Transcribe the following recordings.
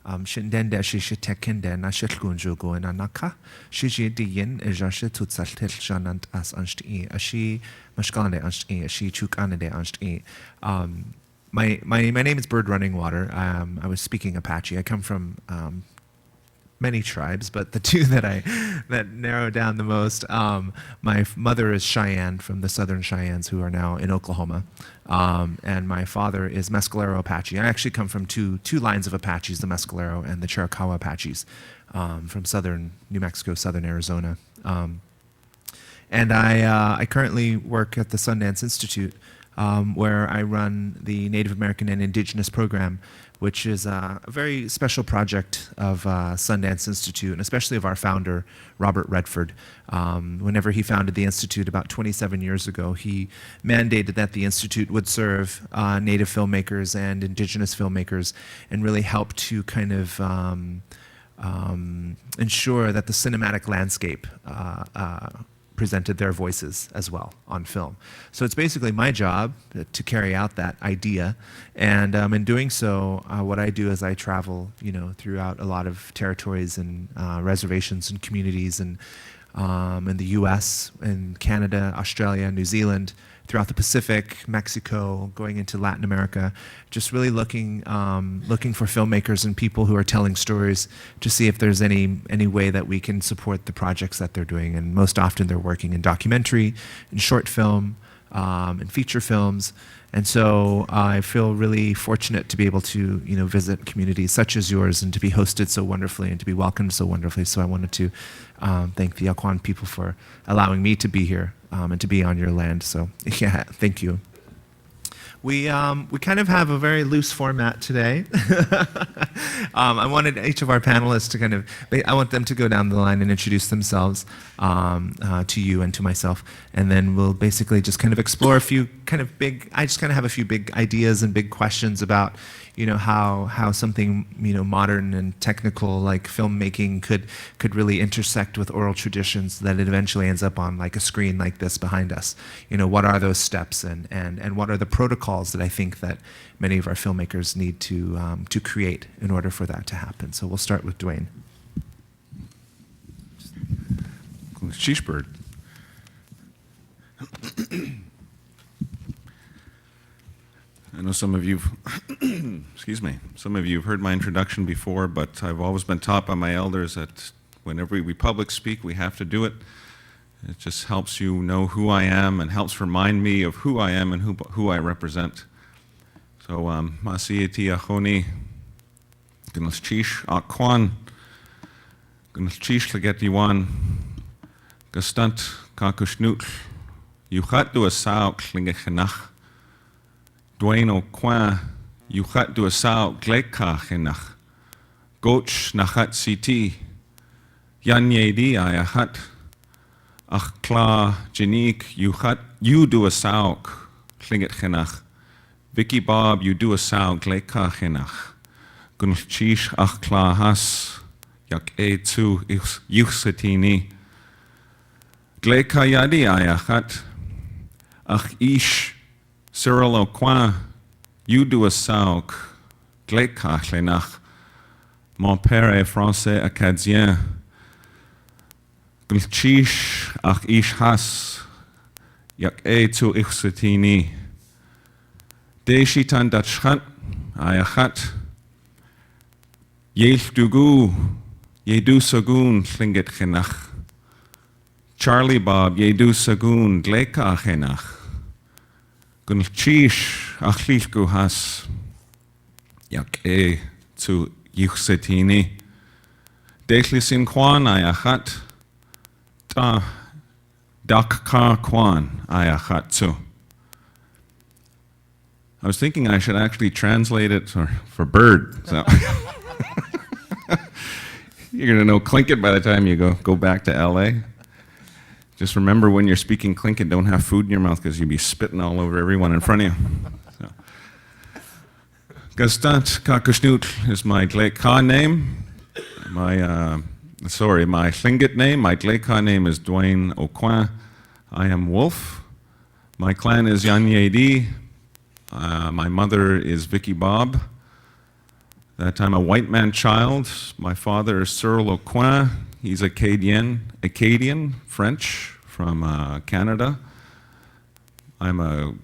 Shindende shishi tekinde na shilgunju go in anaka. Shiji diyin ejashi tutsaltil janant as ansti. Ashi mashkande ansti. Ashi chukanade ansti. My name is Bird Runningwater. I was speaking Apache. I come from many tribes, but the two that narrow down the most. My mother is Cheyenne from the Southern Cheyennes, who are now in Oklahoma, and my father is Mescalero Apache. I actually come from two lines of Apaches, the Mescalero and the Chiricahua Apaches, from southern New Mexico, southern Arizona. And I currently work at the Sundance Institute, where I run the Native American and Indigenous program, which is a very special project of Sundance Institute, and especially of our founder, Robert Redford. Whenever he founded the Institute about 27 years ago, he mandated that the Institute would serve Native filmmakers and Indigenous filmmakers and really help to kind of ensure that the cinematic landscape presented their voices as well on film. So it's basically my job to carry out that idea, and in doing so, what I do is I travel, throughout a lot of territories and reservations and communities, and in the U.S., in Canada, Australia, New Zealand, throughout the Pacific, Mexico, going into Latin America, just really looking for filmmakers and people who are telling stories to see if there's any way that we can support the projects that they're doing. And most often they're working in documentary, in short film, and feature films. And so I feel really fortunate to be able to visit communities such as yours and to be hosted so wonderfully and to be welcomed so wonderfully. So I wanted to thank the Aucoin people for allowing me to be here and to be on your land. So yeah, thank you. We kind of have a very loose format today. I wanted each of our panelists to I want them to go down the line and introduce themselves to you and to myself, and then we'll basically just kind of explore a few I just have a few big ideas and big questions about, how something, modern and technical like filmmaking could really intersect with oral traditions, that it eventually ends up on like a screen like this behind us. What are those steps, and what are the protocols that I think that many of our filmmakers need to create in order for that to happen. So we'll start with Duane. Sheeshbird. I know some of you've, excuse me, some of you have heard my introduction before, but I've always been taught by my elders that whenever we public speak, we have to do it. It just helps you know who I am and helps remind me of who I am and who I represent. So, Masiiti Achoni, Gnalchish Aucoin, Gnalchish Legetiwan, Gastant Kakushnut, Yuchat du Asau Klingechenach, Duane Aucoin, Yuchat du Asau Glekachenach, Goch Nachat Siti, Yanyeidi Ayahat, Achkla Janik, Yuchat, you do a sauk, Tlingit Vicky Bob, you do a sauk, Gleka Chenach. Gunchish Achkla Has, Yak tu Yuxatini. Gleka Yadi Ayachat, Ach Ish, Cyril Aucoin, you do a sauk, Gleka Chenach. Mon père est français acadien. Glchish ach ish has yak tu ichsatini. Deshitan datschat ayachat. Yelf dugu yedu sagun Tlingit chenach. Charlie Bob yedu sagun gleka chenach. Glchish ach lilgu has yak tu ichsatini. Dechlisin kwan ayachat. Dak Ka Kwan Ayachatsu. I was thinking I should actually translate it for bird. So you're going to know Tlingit by the time you go back to LA. Just remember, when you're speaking Tlingit, don't have food in your mouth because you'll be spitting all over everyone in front of you. So. Gastant Kakushnut is my Gleka name. My Tlingit name, my Gleka name is Duane Aucoin. I am Wolf. My clan is Yanyeidi. My mother is Vicky Bob. that I'm a white man child. My father is Caryl Aucoin. He's Acadian, French, from Canada. I'm a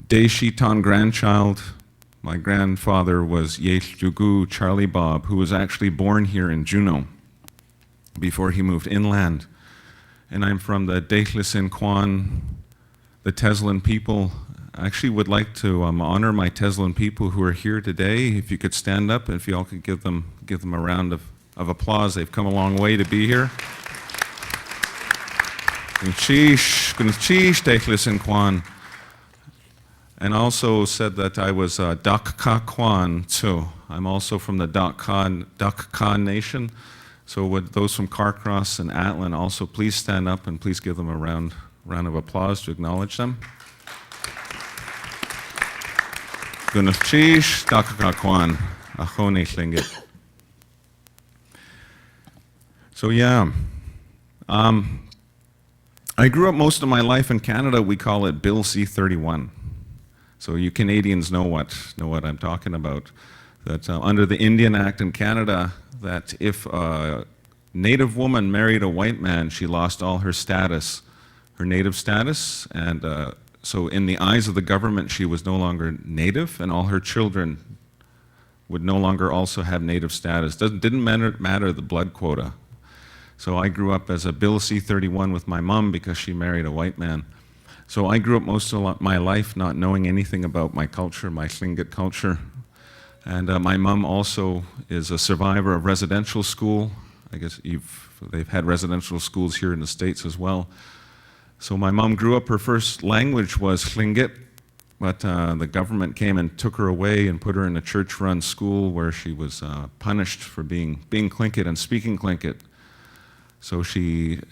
Deshiton grandchild. My grandfather was Yechugu Charlie Bob, who was actually born here in Juneau before he moved inland. And I'm from the Dehlison the Teslin people. I actually would like to honor my Teslin people who are here today. If you could stand up, if you all could give them a round of applause. They've come a long way to be here. And also said that I was Dakka Kwan too. I'm also from the Dakka Nation. So would those from Carcross and Atlin also please stand up and please give them a round of applause to acknowledge them. Gunafchish Dakka Kwan, Achone Tlingit. So yeah, I grew up most of my life in Canada. We call it Bill C-31. So you Canadians know what I'm talking about. That under the Indian Act in Canada, that if a Native woman married a white man, she lost all her status, her Native status, and so in the eyes of the government, she was no longer Native, and all her children would no longer also have Native status. Didn't matter the blood quota. So I grew up as a Bill C-31 with my mom because she married a white man. So I grew up most of my life not knowing anything about my culture, my Tlingit culture. And my mom also is a survivor of residential school. I guess they've had residential schools here in the States as well. So my mom grew up, her first language was Tlingit, but the government came and took her away and put her in a church-run school where she was punished for being Tlingit and speaking Tlingit. So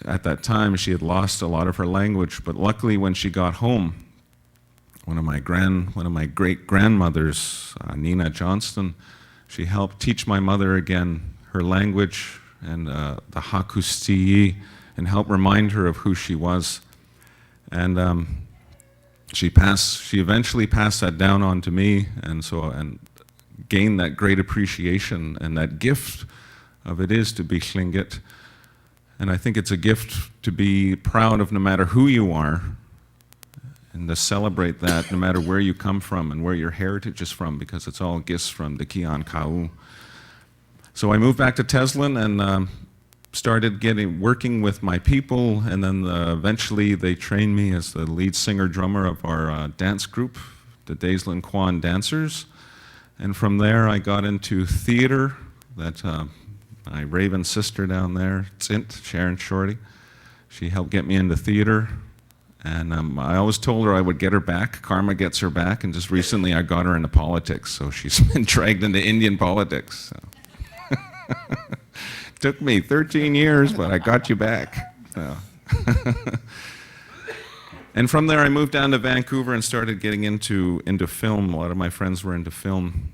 at that time, she had lost a lot of her language, but luckily when she got home, one of my great-grandmothers, Nina Johnston, she helped teach my mother again her language and the Hakustiyi, and help remind her of who she was. And she eventually passed that down on to me, and gained that great appreciation and that gift of it is to be Tlingit. And I think it's a gift to be proud of no matter who you are, and to celebrate that no matter where you come from and where your heritage is from, because it's all gifts from the Kian Kau. So I moved back to Teslin and started working with my people, and then eventually they trained me as the lead singer-drummer of our dance group, the Deslin Kwan Dancers. And from there I got into theater, my Raven sister down there, Tsint, Sharon Shorty. She helped get me into theater. And I always told her I would get her back. Karma gets her back. And just recently I got her into politics. So she's been dragged into Indian politics. So. Took me 13 years, but I got you back. So. And from there I moved down to Vancouver and started getting into film. A lot of my friends were into film.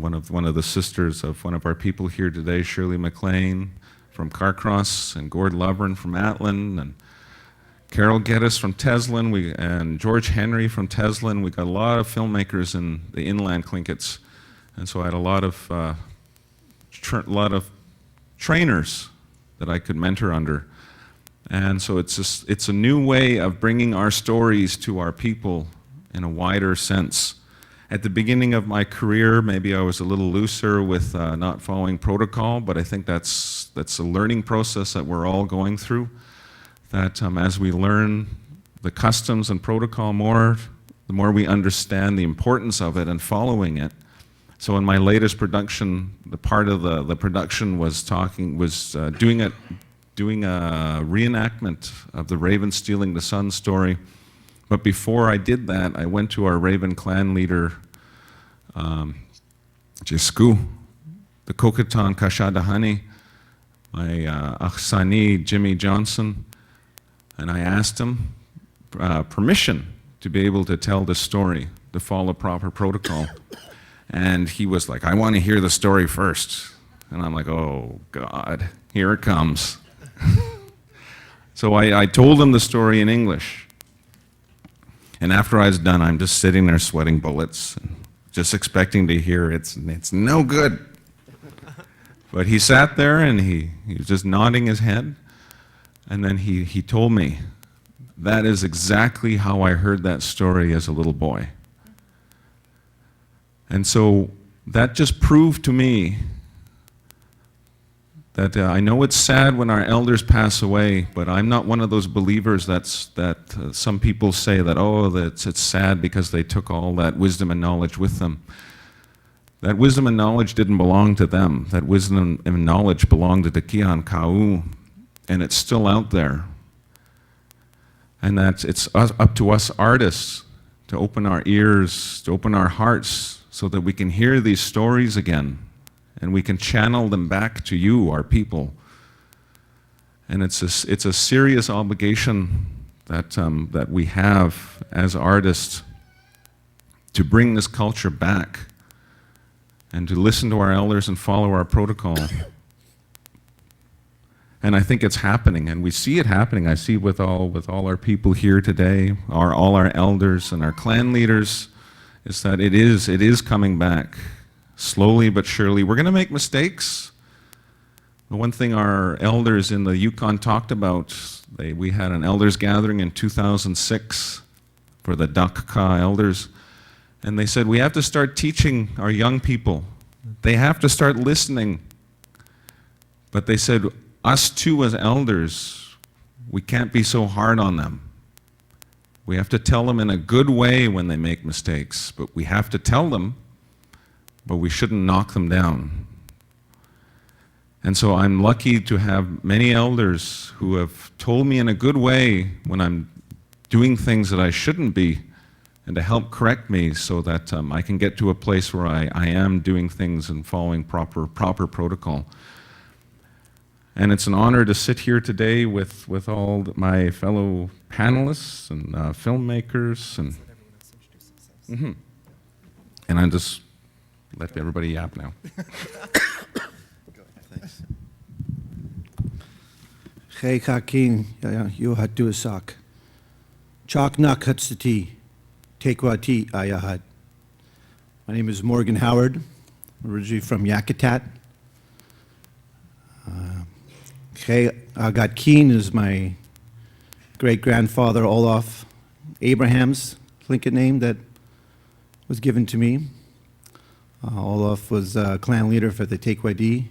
One of the sisters of one of our people here today, Shirley McLean from Carcross, and Gord Lovren from Atlin, and Carol Geddes from Teslin, and George Henry from Teslin. We got a lot of filmmakers in the inland Tlingits, and so I had a lot of trainers that I could mentor under. And so it's a new way of bringing our stories to our people in a wider sense. At the beginning of my career, maybe I was a little looser with not following protocol, but I think that's a learning process that we're all going through. That as we learn the customs and protocol more, the more we understand the importance of it and following it. So in my latest production, the part of the production was doing a reenactment of the Raven Stealing the Sun story. But before I did that, I went to our Raven clan leader, Jisku, the Kokatan Kashadahani, my Akhsani, Jimmy Johnson, and I asked him permission to be able to tell the story, to follow proper protocol. And he was like, I want to hear the story first. And I'm like, oh, God, here it comes. So I told him the story in English. And after I was done, I'm just sitting there sweating bullets. And just expecting to hear it's no good. But he sat there and he was just nodding his head, and then he told me, that is exactly how I heard that story as a little boy. And so that just proved to me that I know it's sad when our elders pass away, but I'm not one of those believers that some people say that, oh, that it's sad because they took all that wisdom and knowledge with them. That wisdom and knowledge didn't belong to them. That wisdom and knowledge belonged to the Kian Kau, and it's still out there. And it's up to us artists to open our ears, to open our hearts, so that we can hear these stories again, and we can channel them back to you, our people. And it's a serious obligation that we have as artists to bring this culture back and to listen to our elders and follow our protocol. And I think it's happening, and we see it happening. I see with all our people here today, all our elders and our clan leaders, is that it is coming back. Slowly but surely. We're going to make mistakes. The one thing our elders in the Yukon talked about, we had an elders gathering in 2006 for the Dakka elders, and they said, we have to start teaching our young people. They have to start listening. But they said, us too as elders, we can't be so hard on them. We have to tell them in a good way when they make mistakes, but we have to tell them, but we shouldn't knock them down. And so I'm lucky to have many elders who have told me in a good way when I'm doing things that I shouldn't be, and to help correct me so that I can get to a place where I am doing things and following proper protocol. And it's an honor to sit here today with all my fellow panelists and filmmakers. And, and I just let everybody yap now. Thanks. Hey, Kakin, you had to sak. Chok nak hatsati, tekwati ayahad. My name is Morgan Howard, originally from Yakutat. Agatkin is my great-grandfather Olaf Abraham's Tlingit name that was given to me. Olaf was a clan leader for the Tequadi.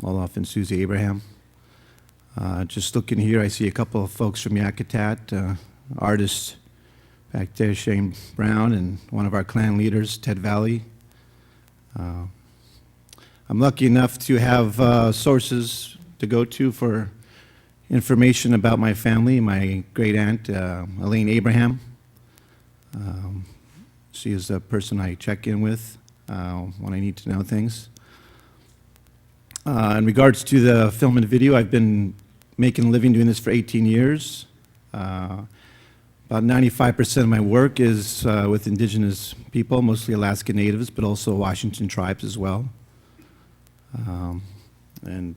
Olaf and Susie Abraham. Just looking here, I see a couple of folks from Yakutat, artists back there, Shane Brown, and one of our clan leaders, Ted Valley. I'm lucky enough to have sources to go to for information about my family. My great aunt, Elain Abraham. She is the person I check in with when I need to know things. In regards to the film and video, I've been making a living doing this for 18 years. About 95% of my work is with Indigenous people, mostly Alaska Natives, but also Washington tribes as well. And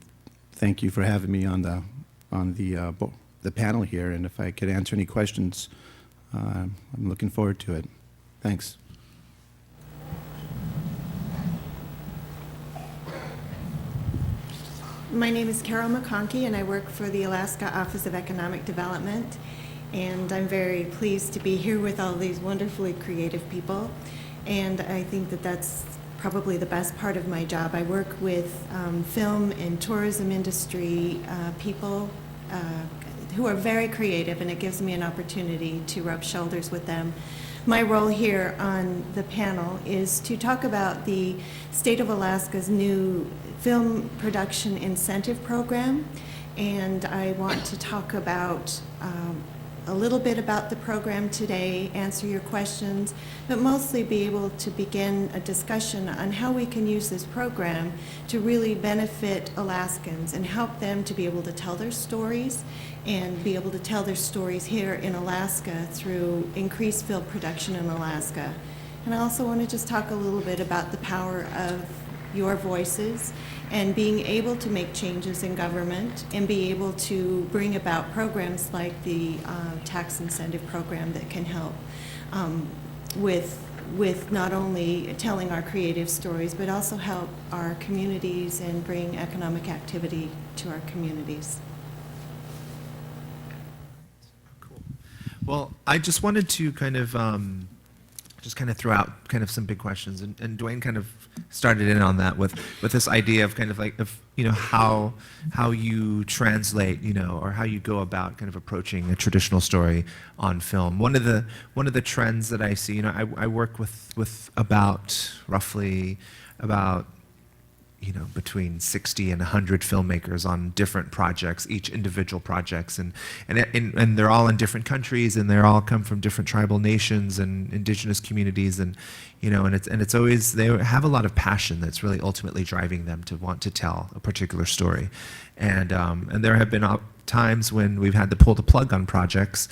thank you for having me on the panel here. And if I could answer any questions, I'm looking forward to it. Thanks. My name is Caryl McConkie, and I work for the Alaska Office of Economic Development. And I'm very pleased to be here with all these wonderfully creative people. And I think that that's probably the best part of my job. I work with film and tourism industry people who are very creative, and it gives me an opportunity to rub shoulders with them. My role here on the panel is to talk about the State of Alaska's new film production incentive program, and I want to talk about a little bit about the program today, answer your questions, but mostly be able to begin a discussion on how we can use this program to really benefit Alaskans and help them to be able to tell their stories and be able to tell their stories here in Alaska through increased film production in Alaska. And I also want to just talk a little bit about the power of your voices and being able to make changes in government and be able to bring about programs like the tax incentive program that can help with with not only telling our creative stories, but also help our communities and bring economic activity to our communities. Cool. Well, I just wanted to kind of throw out kind of some big questions, and Duane kind of started in on that with this idea of kind of like how you translate, or how you go about kind of approaching a traditional story on film. One of the trends that I see, I work with about roughly about between 60 and 100 filmmakers on different projects, each individual projects, and they're all in different countries, and they all come from different tribal nations and indigenous communities, and it's always, they have a lot of passion that's really ultimately driving them to want to tell a particular story, and there have been times when we've had to pull the plug on projects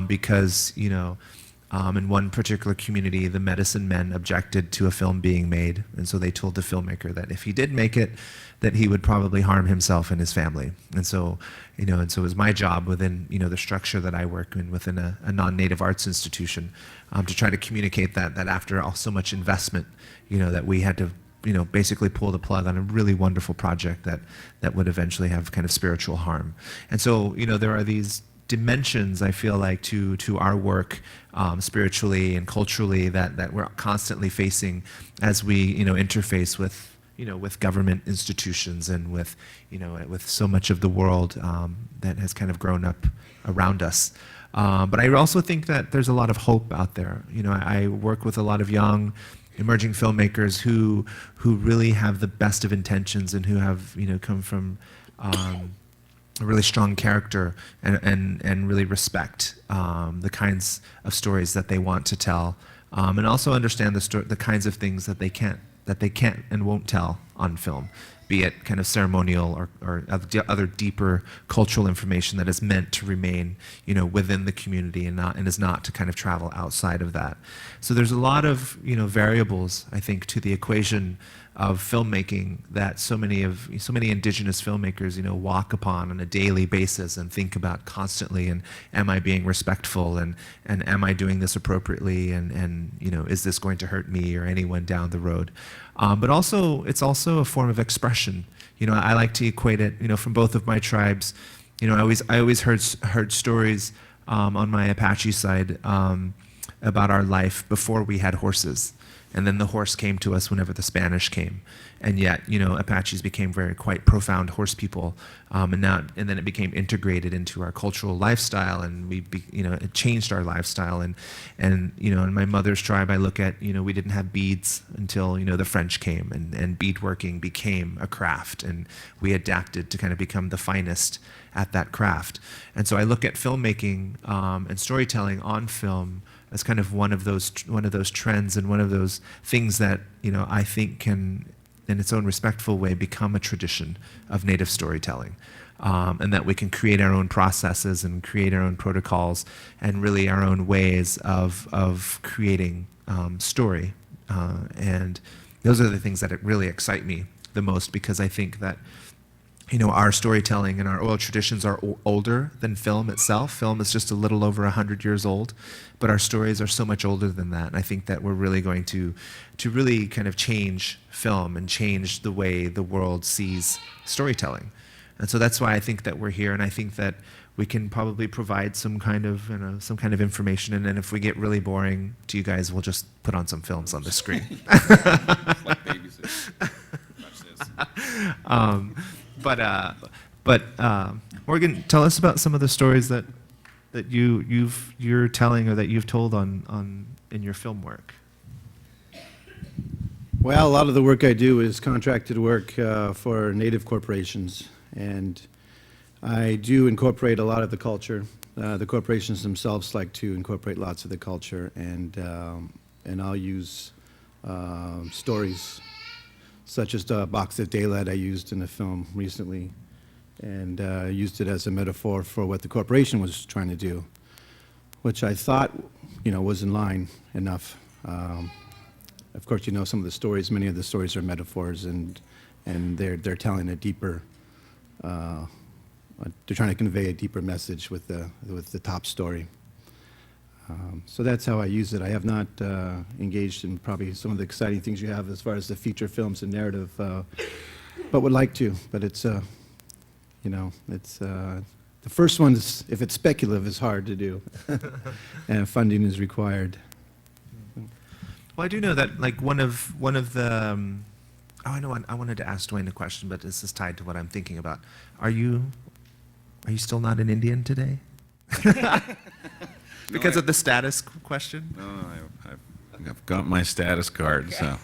because in one particular community, the medicine men objected to a film being made, and so they told the filmmaker that if he did make it, that he would probably harm himself and his family. And so, it was my job within, the structure that I work in within a non-native arts institution, to try to communicate that after so much investment, that we had to, basically pull the plug on a really wonderful project that would eventually have kind of spiritual harm. And so, there are these dimensions, I feel like, to our work spiritually and culturally that we're constantly facing as we interface with government institutions and with so much of the world that has kind of grown up around us. But I also think that there's a lot of hope out there. I work with a lot of young emerging filmmakers who really have the best of intentions and who have come from a really strong character and really respect the kinds of stories that they want to tell, and also understand the kinds of things that they can't and won't tell on film, be it kind of ceremonial or other deeper cultural information that is meant to remain within the community and is not to kind of travel outside of that. So there's a lot of variables, I think, to the equation of filmmaking that so many indigenous filmmakers walk upon on a daily basis and think about constantly, and am I being respectful, and am I doing this appropriately, and is this going to hurt me or anyone down the road? But also, it's also a form of expression. I like to equate it from both of my tribes. I always heard stories on my Apache side about our life before we had horses. And then the horse came to us whenever the Spanish came, and yet Apaches became quite profound horse people, and then it became integrated into our cultural lifestyle, and it changed our lifestyle. And in my mother's tribe, I look at we didn't have beads until the French came, and beadworking became a craft, and we adapted to kind of become the finest at that craft. And so I look at filmmaking and storytelling on film as kind of one of those trends and one of those things that I think can, in its own respectful way, become a tradition of Native storytelling, and that we can create our own processes and create our own protocols and really our own ways of creating story, and those are the things that really excite me the most, because I think that our storytelling and our oral traditions are older than film itself. Film is just a little over 100 years old, but our stories are so much older than that. And I think that we're really going to really kind of change film and change the way the world sees storytelling. And so that's why I think that we're here, and I think that we can probably provide some kind of information. And then if we get really boring to you guys, we'll just put on some films on the screen. Like babysitters. Watch this. But Morgan, tell us about some of the stories that you're telling or that you've told in your film work. Well, a lot of the work I do is contracted work for Native corporations, and I do incorporate a lot of the culture. The corporations themselves like to incorporate lots of the culture, and I'll use stories such as the box of daylight I used in a film recently, and used it as a metaphor for what the corporation was trying to do, which I thought, was in line enough. Of course, some of the stories, many of the stories are metaphors, and they're telling a deeper, they're trying to convey a deeper message with the top story. So that's how I use it. I have not engaged in probably some of the exciting things you have as far as the feature films and narrative, but would like to. But it's, it's the first one is, if it's speculative, is hard to do, and funding is required. Well, I do know that like one of the oh, I know I wanted to ask Duane a question, but this is tied to what I'm thinking about. Are you still not an Indian today? Because of the status question? No, I've got my status card, so.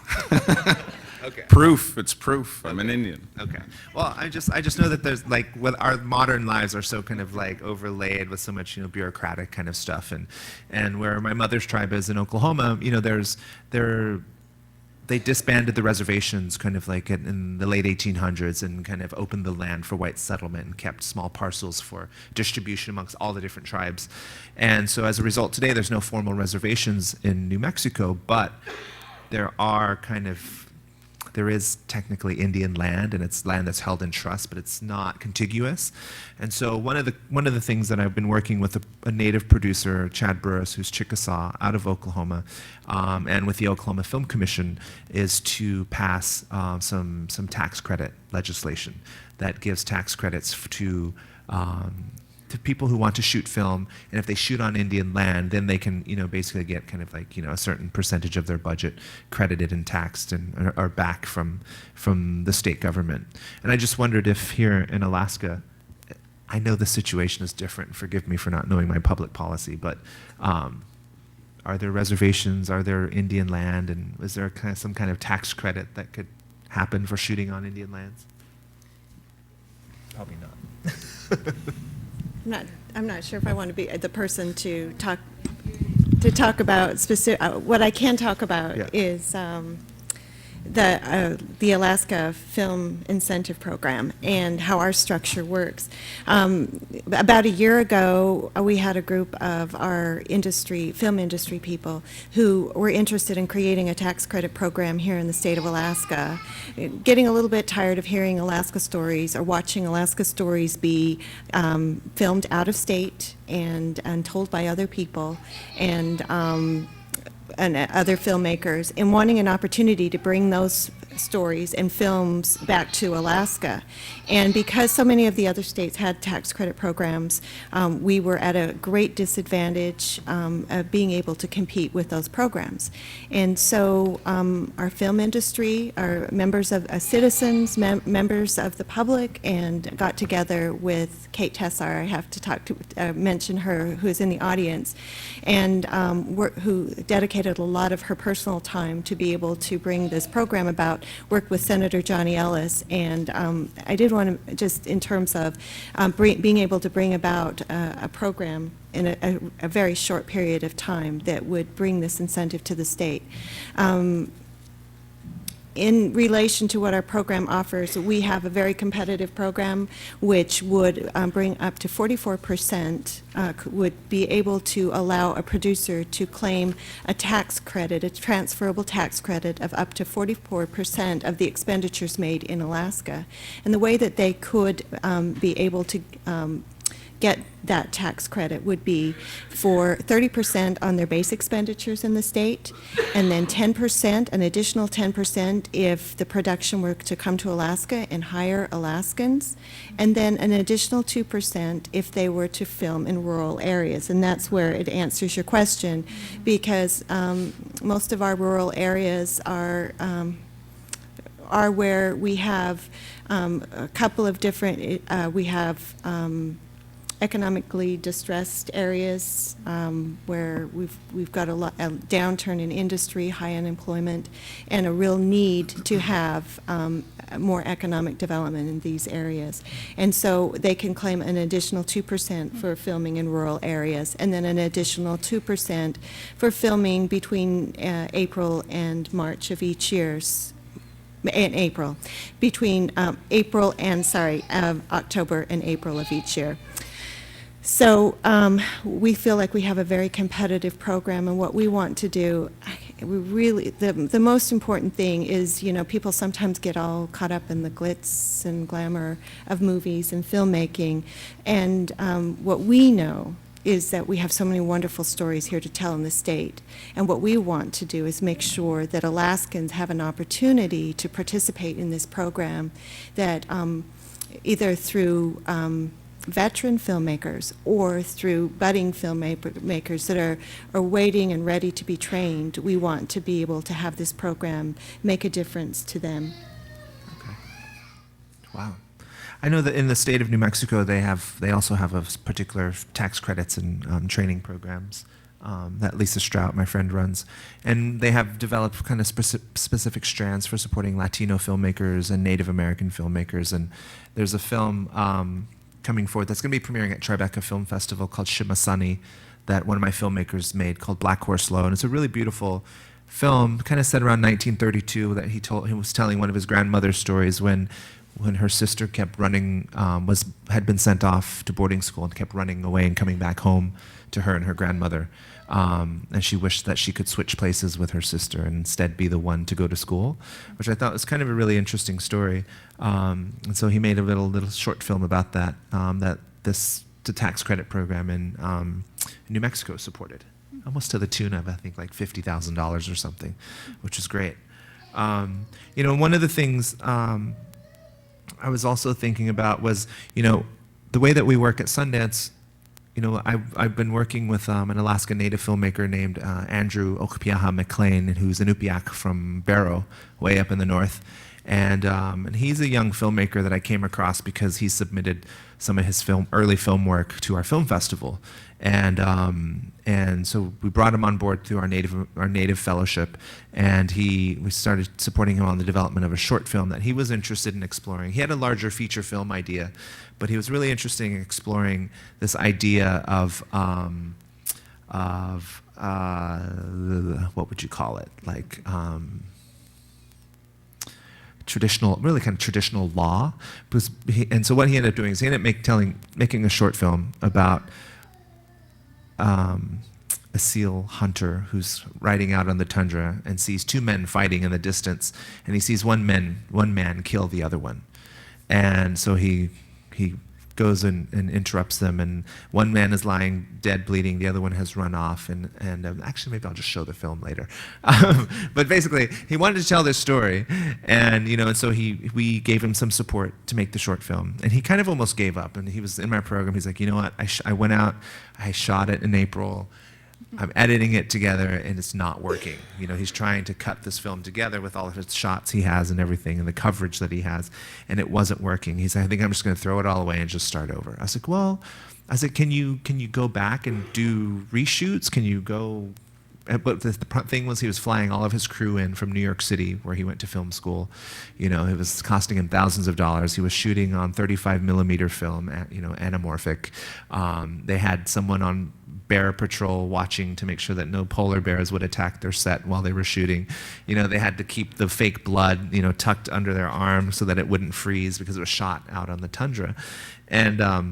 Okay. Proof, it's proof, I'm an Indian. Okay. Well, I just know that there's like, with our modern lives are so kind of like overlaid with so much, bureaucratic kind of stuff, and where my mother's tribe is in Oklahoma, they disbanded the reservations kind of like in the late 1800s and kind of opened the land for white settlement and kept small parcels for distribution amongst all the different tribes. And so as a result, today there's no formal reservations in New Mexico, but there is technically Indian land, and it's land that's held in trust, but it's not contiguous. And so one of the things that I've been working with a native producer, Chad Burris, who's Chickasaw out of Oklahoma, and with the Oklahoma Film Commission, is to pass some tax credit legislation that gives tax credits to people who want to shoot film, and if they shoot on Indian land, then they can, basically get kind of like, a certain percentage of their budget credited and taxed and or back from the state government. And I just wondered if here in Alaska, I know the situation is different. Forgive me for not knowing my public policy, but are there reservations? Are there Indian land? And is there some kind of tax credit that could happen for shooting on Indian lands? Probably not. I'm not sure if I want to be the person to talk about specific. What I can talk about is the Alaska Film Incentive Program and how our structure works. About a year ago, we had a group of our film industry people who were interested in creating a tax credit program here in the state of Alaska, getting a little bit tired of hearing Alaska stories or watching Alaska stories be filmed out of state and told by other people and other filmmakers, and wanting an opportunity to bring those stories and films back to Alaska. And because so many of the other states had tax credit programs, we were at a great disadvantage of being able to compete with those programs. And so our film industry, our members of citizens, members of the public, and got together with Kate Tessar, I have to mention her, who is in the audience, and who dedicated a lot of her personal time to be able to bring this program about, worked with Senator Johnny Ellis, and I did want to, just in terms of being able to bring about a program in a very short period of time that would bring this incentive to the state. In relation to what our program offers, we have a very competitive program which would bring up to 44%, would be able to allow a producer to claim a tax credit, a transferable tax credit of up to 44% of the expenditures made in Alaska. And the way that they could be able to get that tax credit would be for 30% on their base expenditures in the state, and then 10%, an additional 10% if the production were to come to Alaska and hire Alaskans, and then an additional 2% if they were to film in rural areas. And that's where it answers your question, because most of our rural areas are where we have a couple of different, we have economically distressed areas where we've got a downturn in industry, high unemployment, and a real need to have more economic development in these areas. And so they can claim an additional 2% for filming in rural areas, and then an additional 2% for filming between April and March of each year. In April, between October and April of each year. So we feel like we have a very competitive program, and what we want to do, we really, the most important thing is, people sometimes get all caught up in the glitz and glamour of movies and filmmaking, and what we know is that we have so many wonderful stories here to tell in the state. And what we want to do is make sure that Alaskans have an opportunity to participate in this program, that either through veteran filmmakers or through budding filmmakers that are waiting and ready to be trained. We want to be able to have this program make a difference to them. Okay. Wow. I know that in the state of New Mexico, they also have a particular tax credits and training programs that Lisa Strout, my friend, runs, and they have developed kind of specific strands for supporting Latino filmmakers and Native American filmmakers. And there's a film coming forward that's going to be premiering at Tribeca Film Festival called Shimasani that one of my filmmakers made called Black Horse Low, and it's a really beautiful film, kind of set around 1932, that he was telling one of his grandmother's stories when her sister kept running, had been sent off to boarding school and kept running away and coming back home to her and her grandmother. And she wished that she could switch places with her sister and instead be the one to go to school, which I thought was kind of a really interesting story. And so he made a little short film about that, the tax credit program in New Mexico supported, almost to the tune of, I think, like $50,000 or something, which is great. One of the things I was also thinking about was, the way that we work at Sundance. I've been working with an Alaska Native filmmaker named Andrew Okpeaha MacLean, who's an Upiaq from Barrow, way up in the north. And he's a young filmmaker that I came across because he submitted some of his early film work to our film festival. And so we brought him on board through our native fellowship, and we started supporting him on the development of a short film that he was interested in exploring. He had a larger feature film idea, but he was really interested in exploring this idea of what would you call it? Like traditional, really kind of traditional law. And so what he ended up doing is he ended up making a short film about a seal hunter who's riding out on the tundra and sees two men fighting in the distance, and he sees one man kill the other one. And so he goes and interrupts them, and one man is lying dead, bleeding, the other one has run off, and actually maybe I'll just show the film later. But basically, he wanted to tell this story, and and so we gave him some support to make the short film, and he kind of almost gave up, and he was in my program. He's like, you know what, I went out, I shot it in April, I'm editing it together, and it's not working. He's trying to cut this film together with all of his shots he has and everything and the coverage that he has, and it wasn't working. He said, I think I'm just going to throw it all away and just start over. I was like, well, can you go back and do reshoots? Can you go? But the thing was, he was flying all of his crew in from New York City, where he went to film school. It was costing him thousands of dollars. He was shooting on 35 millimeter film, anamorphic. They had someone on bear patrol watching to make sure that no polar bears would attack their set while they were shooting. They had to keep the fake blood, tucked under their arm so that it wouldn't freeze because it was shot out on the tundra. And I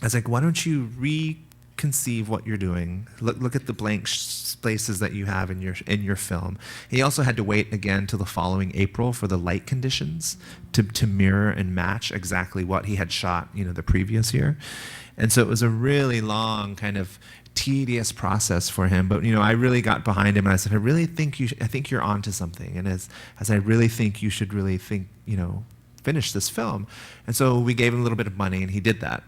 was like, why don't you reconceive what you're doing? Look at the blank spaces that you have in your film. He also had to wait again till the following April for the light conditions to mirror and match exactly what he had shot, the previous year. And so it was a really long, kind of tedious process for him. But I really got behind him, and I said, I think you're onto something. And as I really think you should really think, finish this film. And so we gave him a little bit of money, and he did that.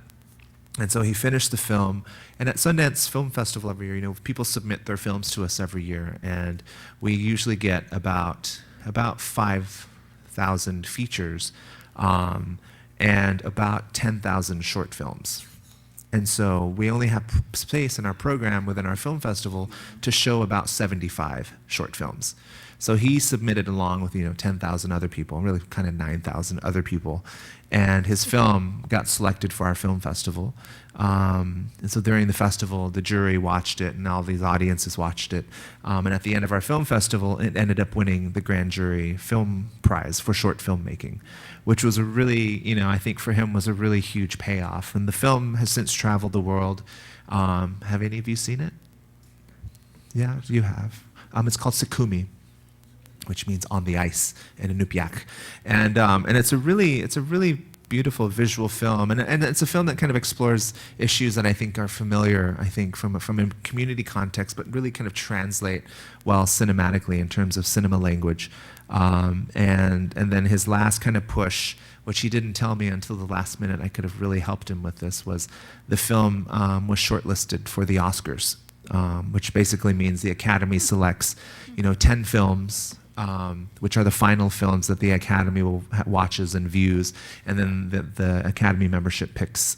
And so he finished the film. And at Sundance Film Festival every year, people submit their films to us every year, and we usually get about 5,000 features and about 10,000 short films. And so we only have space in our program within our film festival to show about 75 short films. So he submitted along with 10,000 other people, really kind of 9,000 other people, and his film got selected for our film festival. And so during the festival, the jury watched it, and all these audiences watched it. And at the end of our film festival, it ended up winning the grand jury film prize for short filmmaking, which was a really, I think for him was a really huge payoff. And the film has since traveled the world. Have any of you seen it? Yeah, you have. It's called Sikumi, which means on the ice in Inupiaq, and it's a really beautiful visual film, and it's a film that kind of explores issues that I think are familiar, I think, from a community context, but really kind of translate well cinematically in terms of cinema language. And then his last kind of push, which he didn't tell me until the last minute, I could have really helped him with this, was the film was shortlisted for the Oscars, which basically means the Academy selects, 10 films, which are the final films that the Academy watches and views, and then the Academy membership picks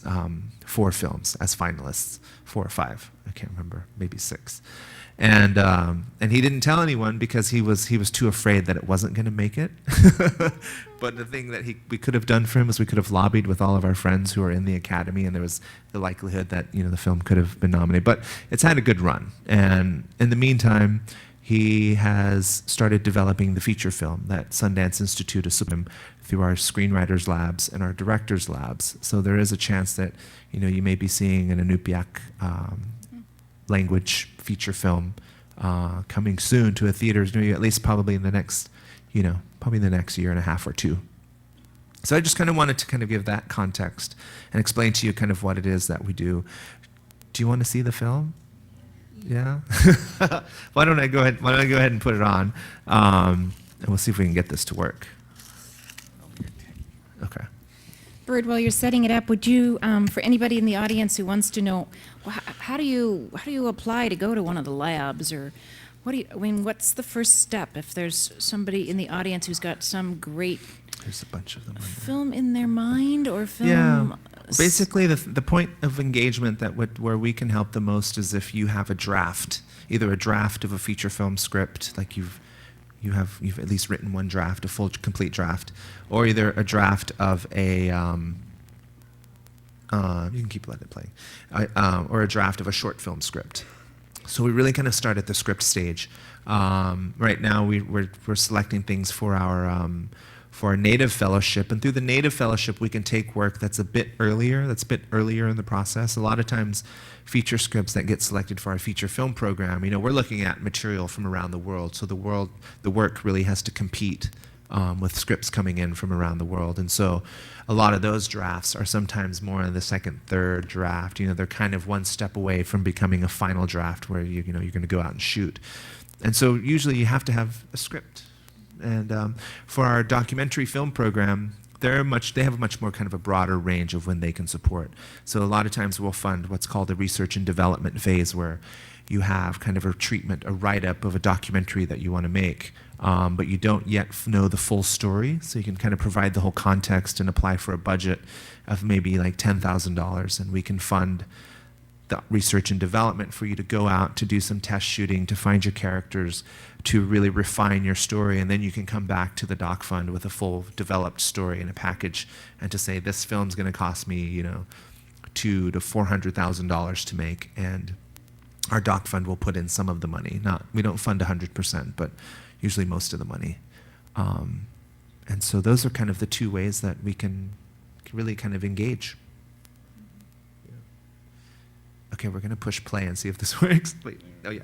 4 films as finalists, 4 or 5, I can't remember, maybe 6. And he didn't tell anyone because he was too afraid that it wasn't going to make it. But the thing that we could have done for him was we could have lobbied with all of our friends who are in the Academy, and there was the likelihood that the film could have been nominated. But it's had a good run, and in the meantime, he has started developing the feature film that Sundance Institute has supported him through our screenwriters labs and our directors labs. So there is a chance that you may be seeing an Inupiaq language feature film coming soon to a theaters near you, at least probably in the next, probably the next year and a half or 2. So I just kind of wanted to kind of give that context and explain to you kind of what it is that we do. Do you want to see the film? Yeah. Why don't I go ahead and put it on, and we'll see if we can get this to work. Okay. Bird, while you're setting it up, would you, for anybody in the audience who wants to know, how do you apply to go to one of the labs, or what's the first step if there's somebody in the audience who's got some great There's a bunch of them. film in their mind, or film? Yeah. Basically, the point of engagement where we can help the most is if you have a draft, either a draft of a feature film script, like you've at least written one draft, a full complete draft, or either a draft of a you can keep letting it play, or a draft of a short film script. So we really kind of start at the script stage. Right now we're selecting things for our Native Fellowship, and through the Native Fellowship we can take work that's a bit earlier in the process. A lot of times feature scripts that get selected for our feature film program, we're looking at material from around the world, so the work really has to compete with scripts coming in from around the world. And so a lot of those drafts are sometimes more in the second, third draft. They're kind of one step away from becoming a final draft where you're going to go out and shoot. And so usually you have to have a script. And for our documentary film program, they have a much more kind of a broader range of when they can support. So a lot of times we'll fund what's called the research and development phase, where you have kind of a write-up of a documentary that you want to make, but you don't yet know the full story, so you can kind of provide the whole context and apply for a budget of maybe like $10,000, and we can fund the research and development for you to go out to do some test shooting, to find your characters, to really refine your story, and then you can come back to the doc fund with a full developed story and a package, and to say this film's going to cost me, $200,000 to $400,000 to make, and our doc fund will put in some of the money. We don't fund 100%, but usually most of the money. And so those are kind of the 2 ways that we can really kind of engage. Okay, we're going to push play and see if this works. Wait, oh yeah.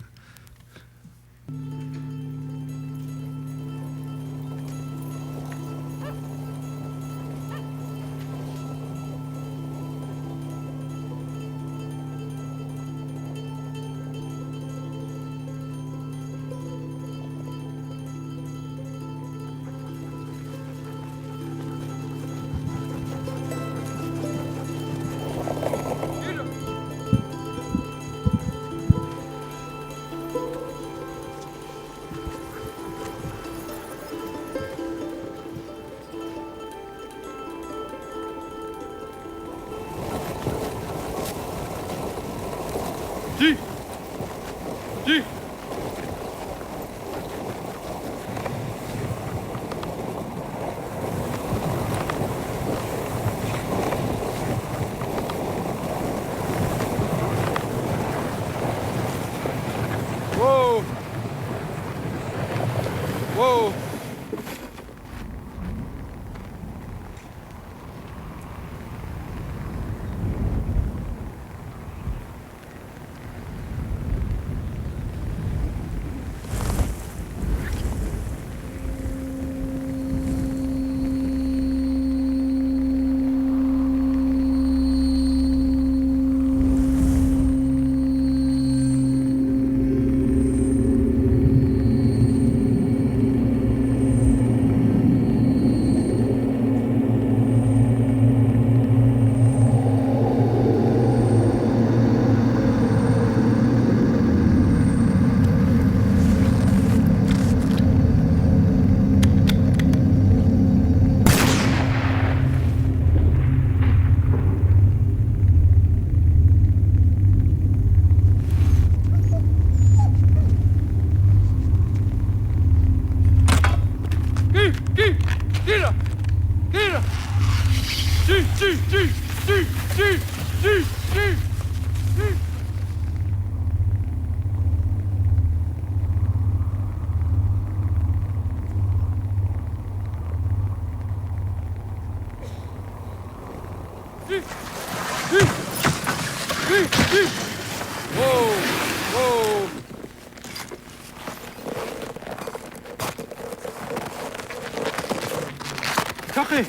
Taki!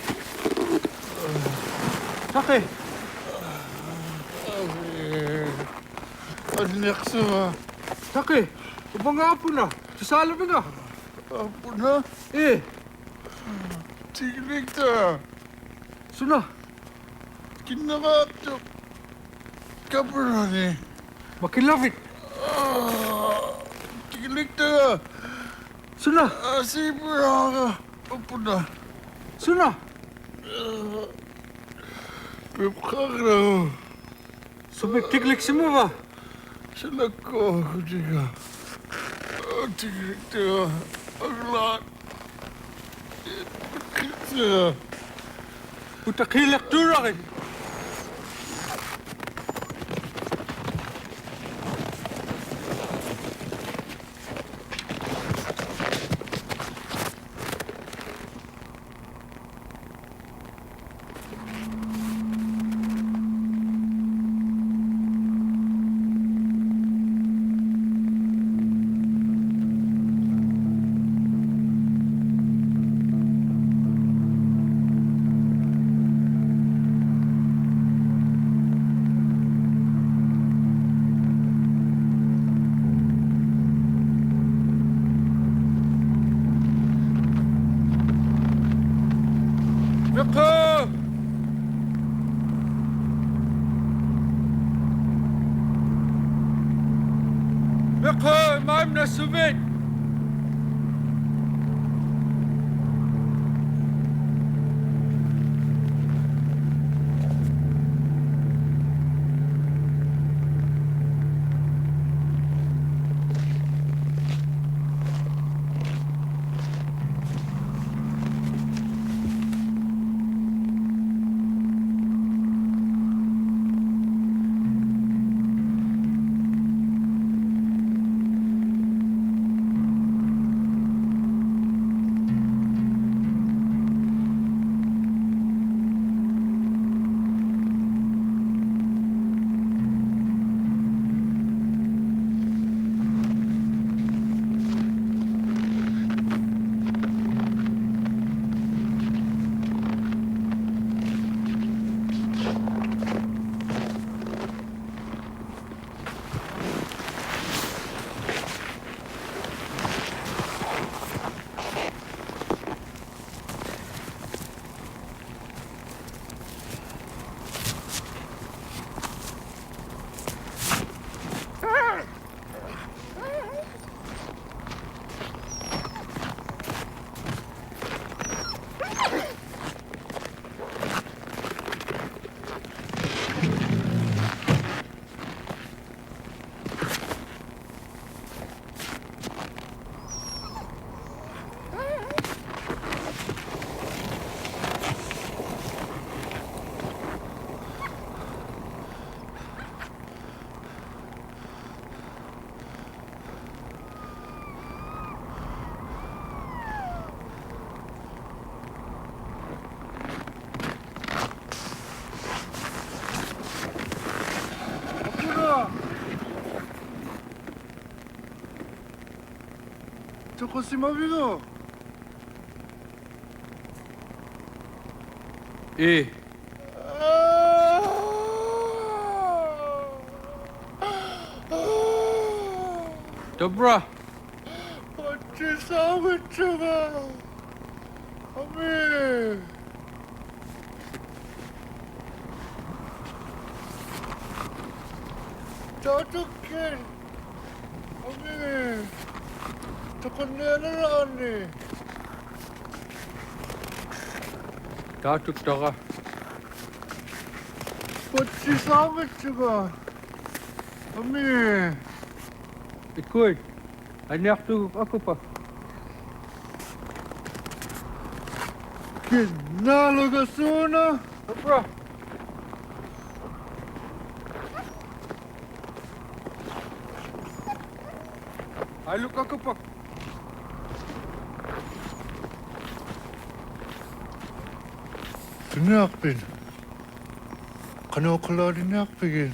Taki! Anak sa Taki! Ubang apo na! Sasala mo na! apo na. Tiglig ta. Suna! Kinakapto. Kaparani. Makilavik! Tiglig ta. Suna! Asipura ka. Apo na. Suna! Pipkak na. Sumiktiklik si mo ba? Salag ko. Tiga. Tiglig ta. Ang lahat. Kita. Utakilak turakin! Mekha! Mekha! Maim na sumit! Toko si Mabino. Dobra! Pachi sawit siya. Ami. Tatokin. Ami. Takanera rani. Tatuk taka. Pachi sawit siya. Ami. Ikoy! Anak tu ako pa. Kinalo ka suna. Dobra! Aluk ako pa. Tinakpin. Kanokala dinakpigin.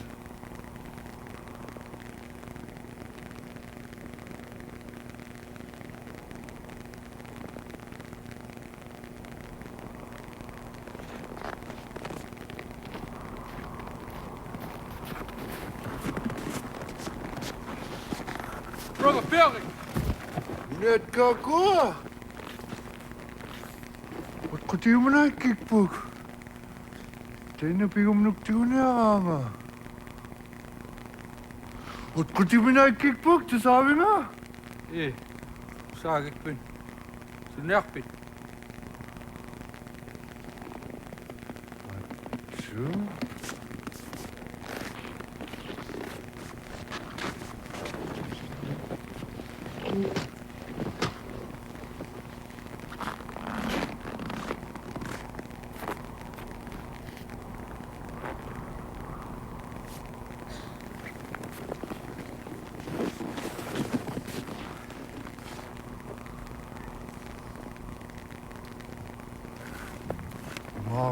Brother Billy. Net kako. Wat kuti mo na kikpuk. Tayo na pigom nagtuna nga. Wat kuti mo na kikpuk, sabi nga. Eh, sagik pin. Sunak pin. Sure.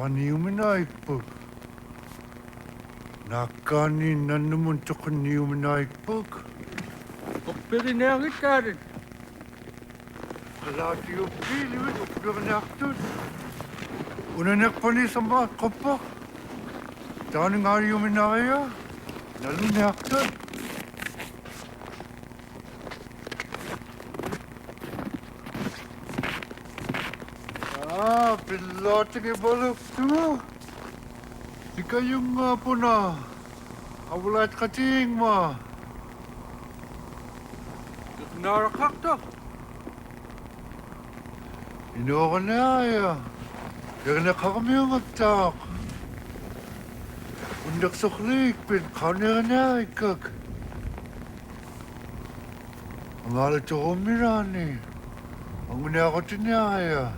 Niumenaikpuk. Nakani nanumun tukan niumenaikpuk. Okpiri nangit karin. Kalati yung pili, ukpiranaktun. Unanak pa ni sama kapak. Tani nga niumenaya. Nalunaktun. Pilate ke balok tu. Di kayong nga po na. Awalat kating ma. Narakak to. Ino ka na ya. Kaya nakakami ang agtak. Undak suklik, pin kanya na ikag. Ang alat ako mirani. Ang una ako tinaya.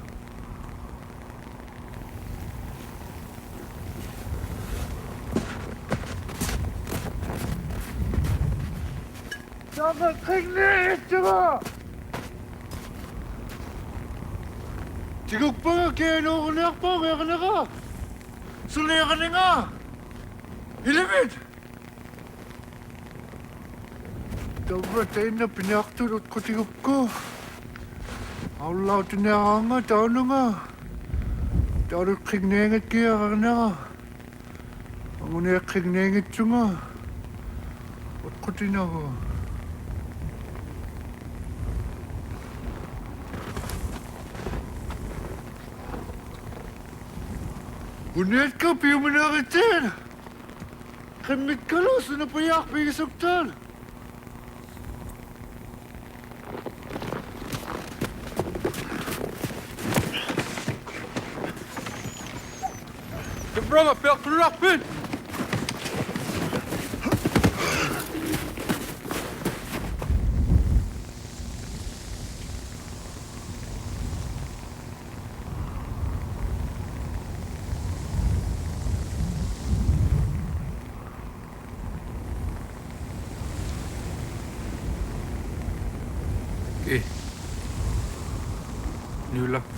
Dapat kainis, diba? Tigog pa nga, kaya ano ko na pa, kaya ka na ka. Sulaya ka na nga. Hilimit! Dapat tayo na pinakturot ko tigog ko. Aulaw tinaka nga, tao na nga. Tao na kignengit kaya ka na nga. Ang una kignengit siya nga. Ba't ko tinaka? Unet ka, piyo mo na kitin. Kamit ka lang, sunapayak, pigisagtan. The brother fell through that pin. Okay. New luck.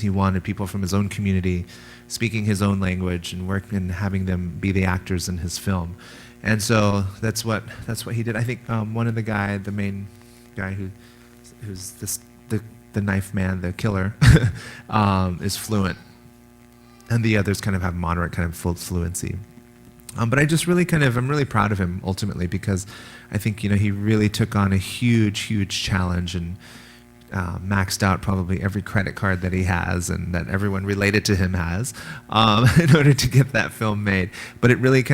He wanted people from his own community speaking his own language and working and having them be the actors in his film. And so that's what he did. I think one of the main guy who's the knife man, the killer, is fluent, and the others kind of have moderate kind of full fluency. But I just really I'm really proud of him ultimately, because I think he really took on a huge challenge and maxed out probably every credit card that he has and that everyone related to him has in order to get that film made. But it really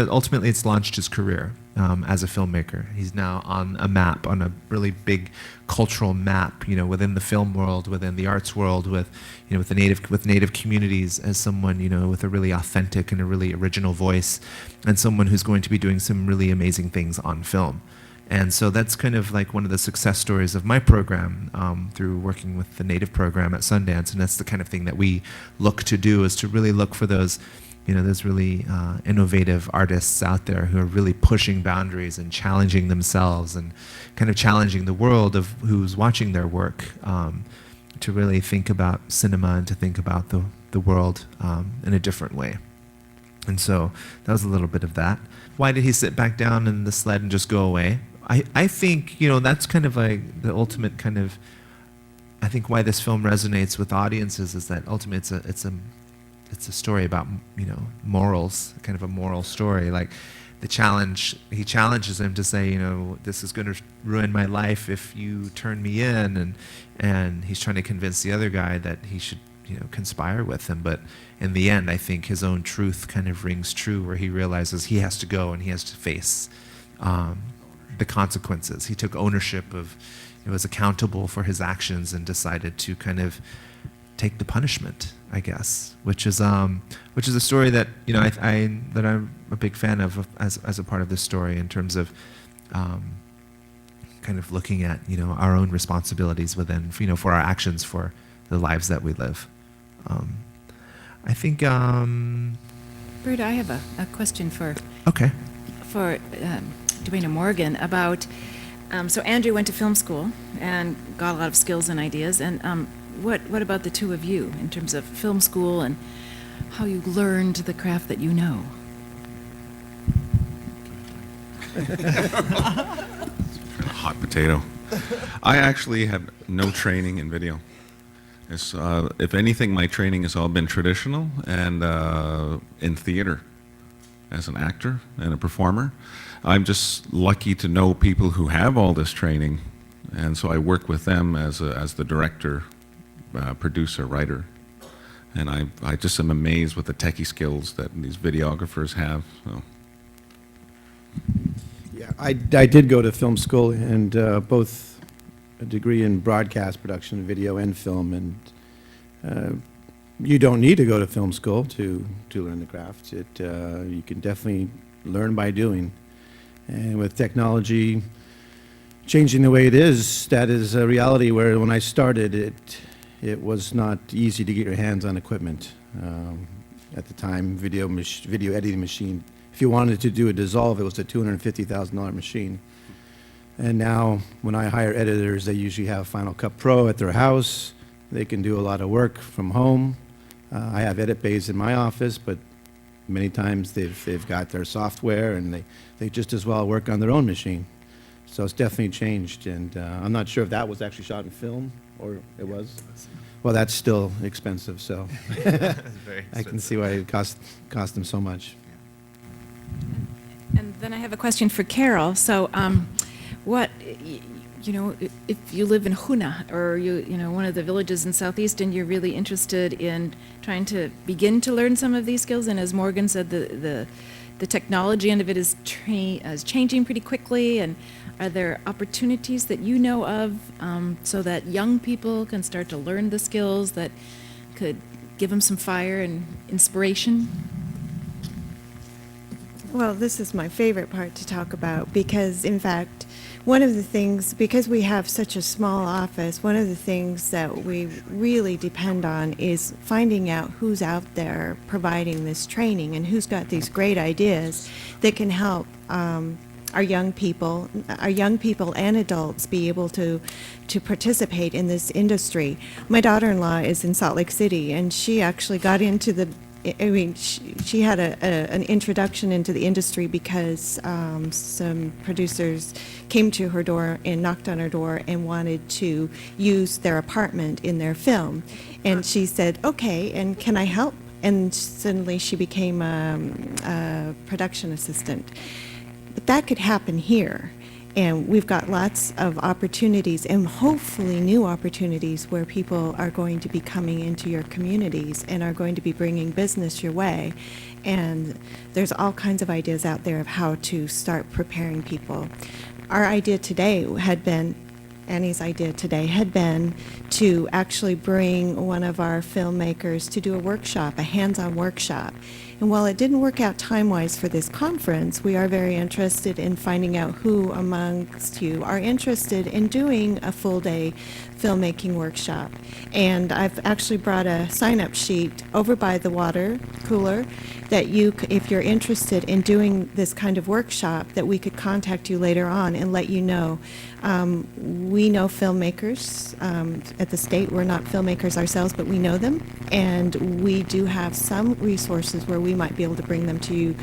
ultimately it's launched his career as a filmmaker. He's now on a map, on a really big cultural map, within the film world, within the arts world, with native communities, as someone with a really authentic and a really original voice, and someone who's going to be doing some really amazing things on film. And so that's kind of like one of the success stories of my program through working with the Native program at Sundance. And that's the kind of thing that we look to do, is to really look for those, those really innovative artists out there who are really pushing boundaries and challenging themselves and kind of challenging the world of who's watching their work, to really think about cinema and to think about the world in a different way. And so that was a little bit of that. Why did he sit back down in the sled and just go away? I think, that's kind of like the ultimate kind of, I think why this film resonates with audiences is that ultimately it's a story about, morals, kind of a moral story. Like he challenges him to say, this is going to ruin my life if you turn me in. And he's trying to convince the other guy that he should, conspire with him. But in the end, I think his own truth kind of rings true, where he realizes he has to go and he has to face the consequences. He took ownership of, was accountable for his actions and decided to kind of take the punishment, I guess, which is a story that that I'm a big fan of as a part of this story, in terms of kind of looking at our own responsibilities within for our actions, for the lives that we live. I think. Bert, I have a question for Duane Morgan about. So Andrew went to film school and got a lot of skills and ideas. And what about the two of you in terms of film school and how you learned the craft that you know? Hot potato. I actually have no training in video. If anything, my training has all been traditional and in theater as an actor and a performer. I'm just lucky to know people who have all this training, and so I work with them as the director, producer, writer. And I just am amazed with the techie skills that these videographers have. So. Yeah, I did go to film school, and both a degree in broadcast production, video and film, and You don't need to go to film school to learn the craft. You can definitely learn by doing. And with technology changing the way it is, that is a reality where when I started, it was not easy to get your hands on equipment. At the time, video editing machine, if you wanted to do a dissolve, it was a $250,000 machine. And now, when I hire editors, they usually have Final Cut Pro at their house. They can do a lot of work from home. I have edit bays in my office, but many times they've got their software, and they just as well work on their own machine. So it's definitely changed, and I'm not sure if that was actually shot in film, or it was. Well, that's still expensive, so I can see why it cost them so much. And then I have a question for Caryl. So, if you live in Hoonah or one of the villages in Southeast, and you're really interested in trying to begin to learn some of these skills, and as Morgan said, the technology end of it is changing pretty quickly, and are there opportunities that you know of so that young people can start to learn the skills that could give them some fire and inspiration? Well, this is my favorite part to talk about because, in fact, one of the things, because we have such a small office, one of the things that we really depend on is finding out who's out there providing this training and who's got these great ideas that can help our young people and adults be able to participate in this industry. My daughter-in-law is in Salt Lake City, and she actually got into she had an introduction into the industry because some producers came to her door and knocked on her door and wanted to use their apartment in their film. And she said, okay, and can I help? And suddenly she became a production assistant. But that could happen here. And we've got lots of opportunities and hopefully new opportunities where people are going to be coming into your communities and are going to be bringing business your way. And there's all kinds of ideas out there of how to start preparing people. Our idea today had been, Annie's idea today had been to actually bring one of our filmmakers to do a workshop, a hands-on workshop. And while it didn't work out time-wise for this conference, we are very interested in finding out who amongst you are interested in doing a full-day filmmaking workshop. And I've actually brought a sign-up sheet over by the water cooler that if you're interested in doing this kind of workshop, that we could contact you later on and let you know. We know filmmakers at the state. We're not filmmakers ourselves, but we know them. And we do have some resources where we might be able to bring them to you,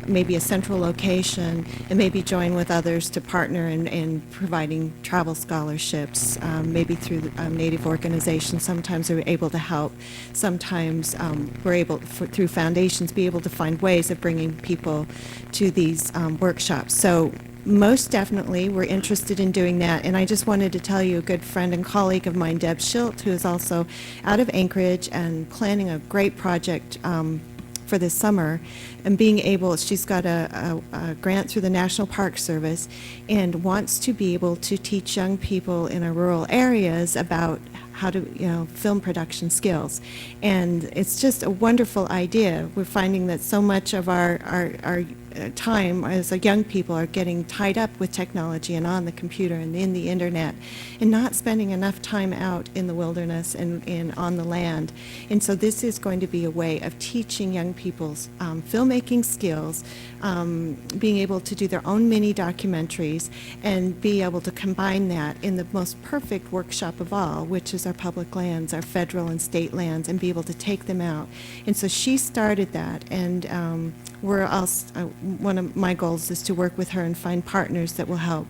maybe a central location, and maybe join with others to partner in providing travel scholarships, maybe through Native organizations. Sometimes we're able to help. Sometimes we're able, through foundations, be able to find ways of bringing people to these workshops. So most definitely, we're interested in doing that. And I just wanted to tell you, a good friend and colleague of mine, Deb Schilt, who is also out of Anchorage and planning a great project for this summer, and being able, she's got a grant through the National Park Service and wants to be able to teach young people in our rural areas about how to, film production skills. And it's just a wonderful idea. We're finding that so much of our time as young people are getting tied up with technology and on the computer and in the internet and not spending enough time out in the wilderness and on the land. And so this is going to be a way of teaching young people's filmmaking skills, being able to do their own mini documentaries and be able to combine that in the most perfect workshop of all, which is our public lands, our federal and state lands, and be able to take them out. And so she started that, and we're also, one of my goals is to work with her and find partners that will help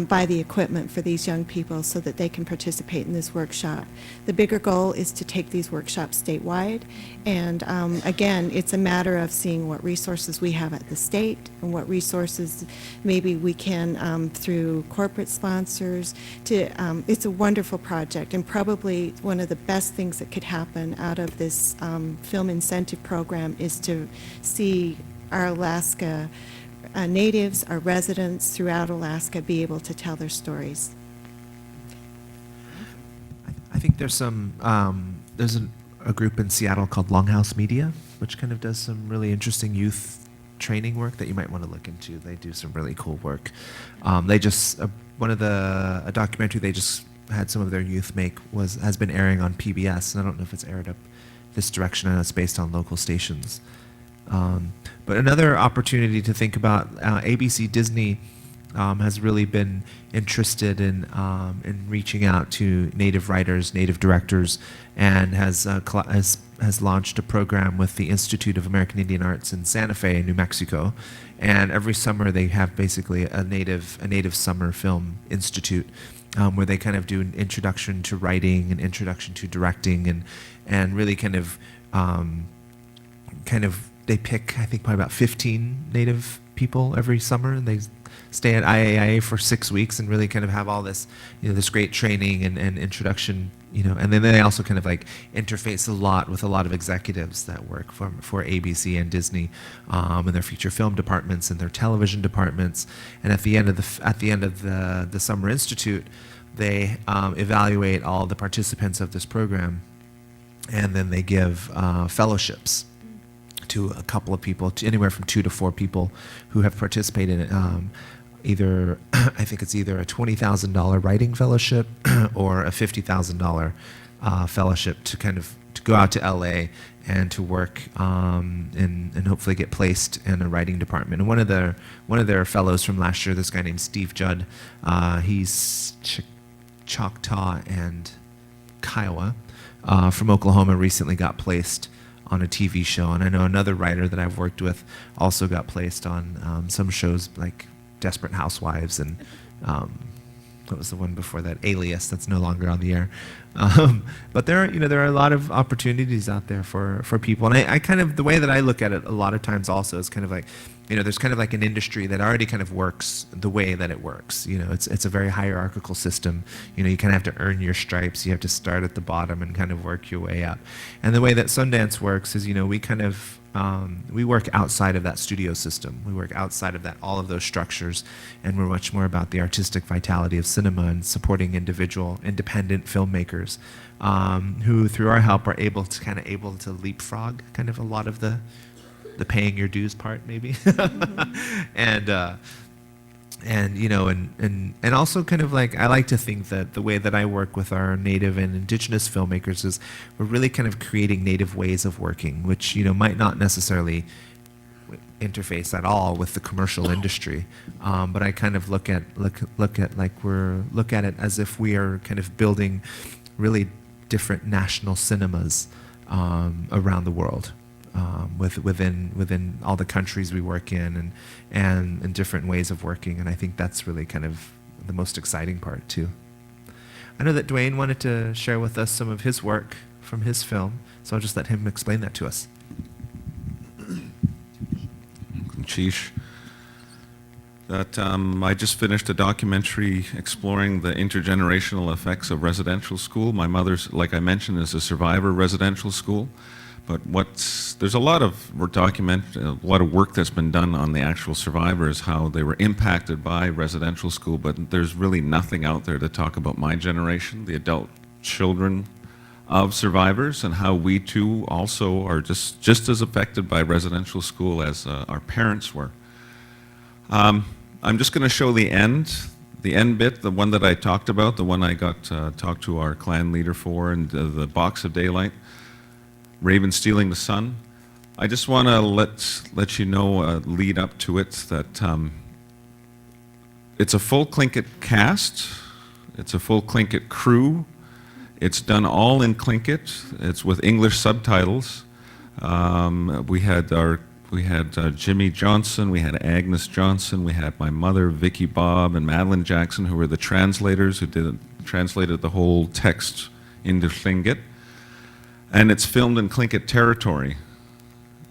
buy the equipment for these young people so that they can participate in this workshop. The bigger goal is to take these workshops statewide, and again, it's a matter of seeing what resources we have at the state and what resources maybe we can through corporate sponsors. It's a wonderful project, and probably one of the best things that could happen out of this film incentive program is to see our Alaska natives, our residents throughout Alaska be able to tell their stories. I think there's some there's a group in Seattle called Longhouse Media, which kind of does some really interesting youth training work that you might want to look into. They do some really cool work. They just a documentary they just had some of their youth make has been airing on PBS, and I don't know if it's aired up this direction. I know it's based on local stations. But another opportunity to think about, ABC Disney has really been interested in reaching out to Native writers, Native directors, and has launched a program with the Institute of American Indian Arts in Santa Fe, New Mexico. And every summer they have basically a native summer film institute where they kind of do an introduction to writing, an introduction to directing, and really kind of they pick, I think, probably about 15 Native people every summer, and they stay at IAIA for 6 weeks and really kind of have all this, this great training and introduction, and then they also kind of like interface a lot with a lot of executives that work for ABC and Disney, and their feature film departments and their television departments. And at the end of the Summer Institute, they evaluate all the participants of this program, and then they give fellowships to a couple of people, to anywhere from 2 to 4 people who have participated in either, I think it's either a $20,000 writing fellowship or a $50,000 fellowship to go out to LA and to work and hopefully get placed in a writing department. And one of their fellows from last year, this guy named Steve Judd, he's Choctaw and Kiowa from Oklahoma, recently got placed on a TV show. And I know another writer that I've worked with also got placed on some shows like Desperate Housewives and what was the one before that? Alias, that's no longer on the air. But there are a lot of opportunities out there for people. And I kind of, the way that I look at it a lot of times also is kind of like, there's kind of like an industry that already kind of works the way that it works. It's a very hierarchical system. You kind of have to earn your stripes. You have to start at the bottom and kind of work your way up. And the way that Sundance works is, we kind of, we work outside of that studio system. We work outside of that, all of those structures, and we're much more about the artistic vitality of cinema and supporting independent filmmakers who, through our help, are able to leapfrog kind of a lot of the paying your dues part, maybe, and also kind of like, I like to think that the way that I work with our Native and Indigenous filmmakers is we're really kind of creating Native ways of working, which, might not necessarily interface at all with the commercial industry. But I kind of look at it as if we are kind of building really different national cinemas around the world. Within all the countries we work in and different ways of working. And I think that's really kind of the most exciting part too. I know that Duane wanted to share with us some of his work from his film, so I'll just let him explain that to us. Sheesh. That I just finished a documentary exploring the intergenerational effects of residential school. My mother's, like I mentioned, is a survivor residential school. But there's a lot of work that's been done on the actual survivors, how they were impacted by residential school, but there's really nothing out there to talk about my generation, the adult children of survivors, and how we too also are just as affected by residential school as our parents were. I'm just going to show the end bit, the one that I talked about, the one I got talked to our clan leader for, and the box of daylight. Raven Stealing the Sun. I just want to let you know, lead up to it, that it's a full Tlingit cast, it's a full Tlingit crew, it's done all in Tlingit, it's with English subtitles. We had Jimmy Johnson, we had Agnes Johnson, we had my mother, Vicky Bob, and Madeline Jackson, who were the translators who translated the whole text into Tlingit. And it's filmed in Tlingit territory,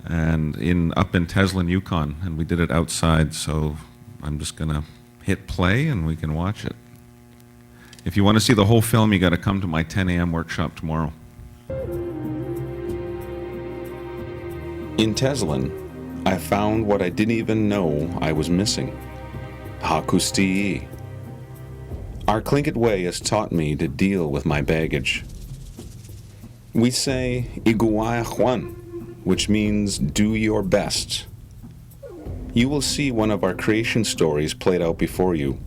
and up in Teslin, Yukon, and we did it outside. So I'm just gonna hit play, and we can watch it. If you want to see the whole film, you got to come to my 10 a.m. workshop tomorrow. In Teslin, I found what I didn't even know I was missing: Hakustii. Our Tlingit way has taught me to deal with my baggage. We say Iguayajuan, which means do your best. You will see one of our creation stories played out before you.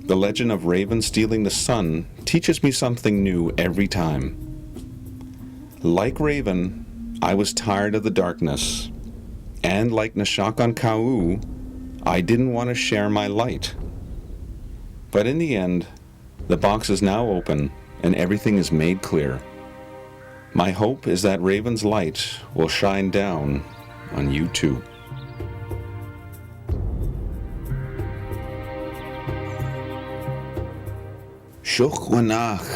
The legend of Raven stealing the sun teaches me something new every time. Like Raven, I was tired of the darkness, and like Nashakan Kau, I didn't want to share my light. But in the end, the box is now open and everything is made clear. My hope is that Raven's light will shine down on you too. Shokwanach,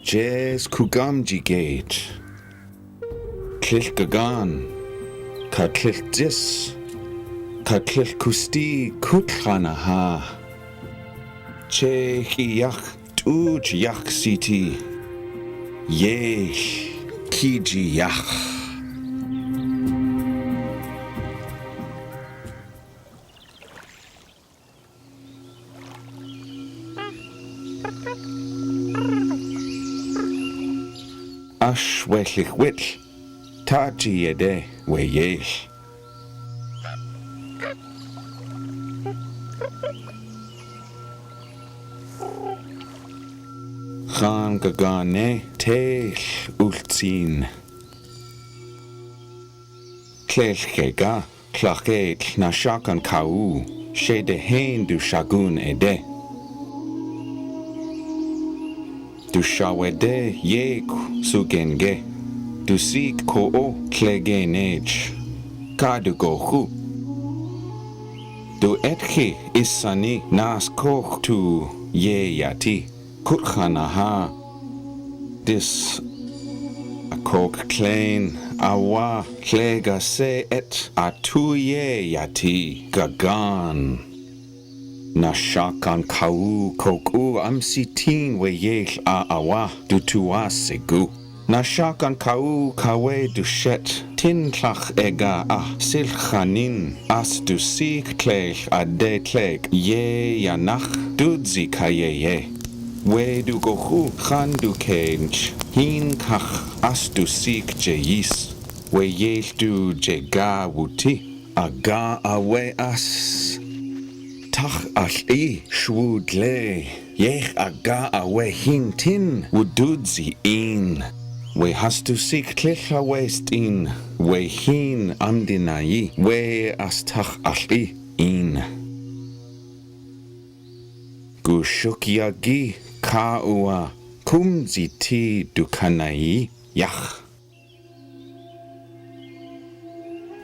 Jes Kugamji Gate, Klil Gagan, Ka Klil Dis, Ka Klil Kusti Kutlanaha, Che Hiyak Tuj Yak Siti, Ye Kiji Yak. Ash wechlich witch, taji yede we yesh. Khan gagane te ultzin. Klechkega, klachet nashakan kau, shede hain du shagun ede. Du shawede yek sugenge, du sik ko o klegenej, ka du gohu. Du etchi isani nas koch tu ye yati, kukhanaha. Dis a kok klein awa klega se et atu ye yati gagan. Nashakan kau koku am sitin we yech a awa du tua segu. Nashakan kau kawe du shet tin klach ega a silchanin as du sik klech a de klek ye yanach dudzi kaye. We du gohu khan du kench hin kach as du sik jeyis. We yech du jega wuti aga awe as. Tach al-i shwudle, yech aga awe hin tin, wududzi in. We hastu sik klicha west in, we hin amdinayi, we as tach al-i in. Gushukyagi kaua, kumzi ti dukanayi, yach.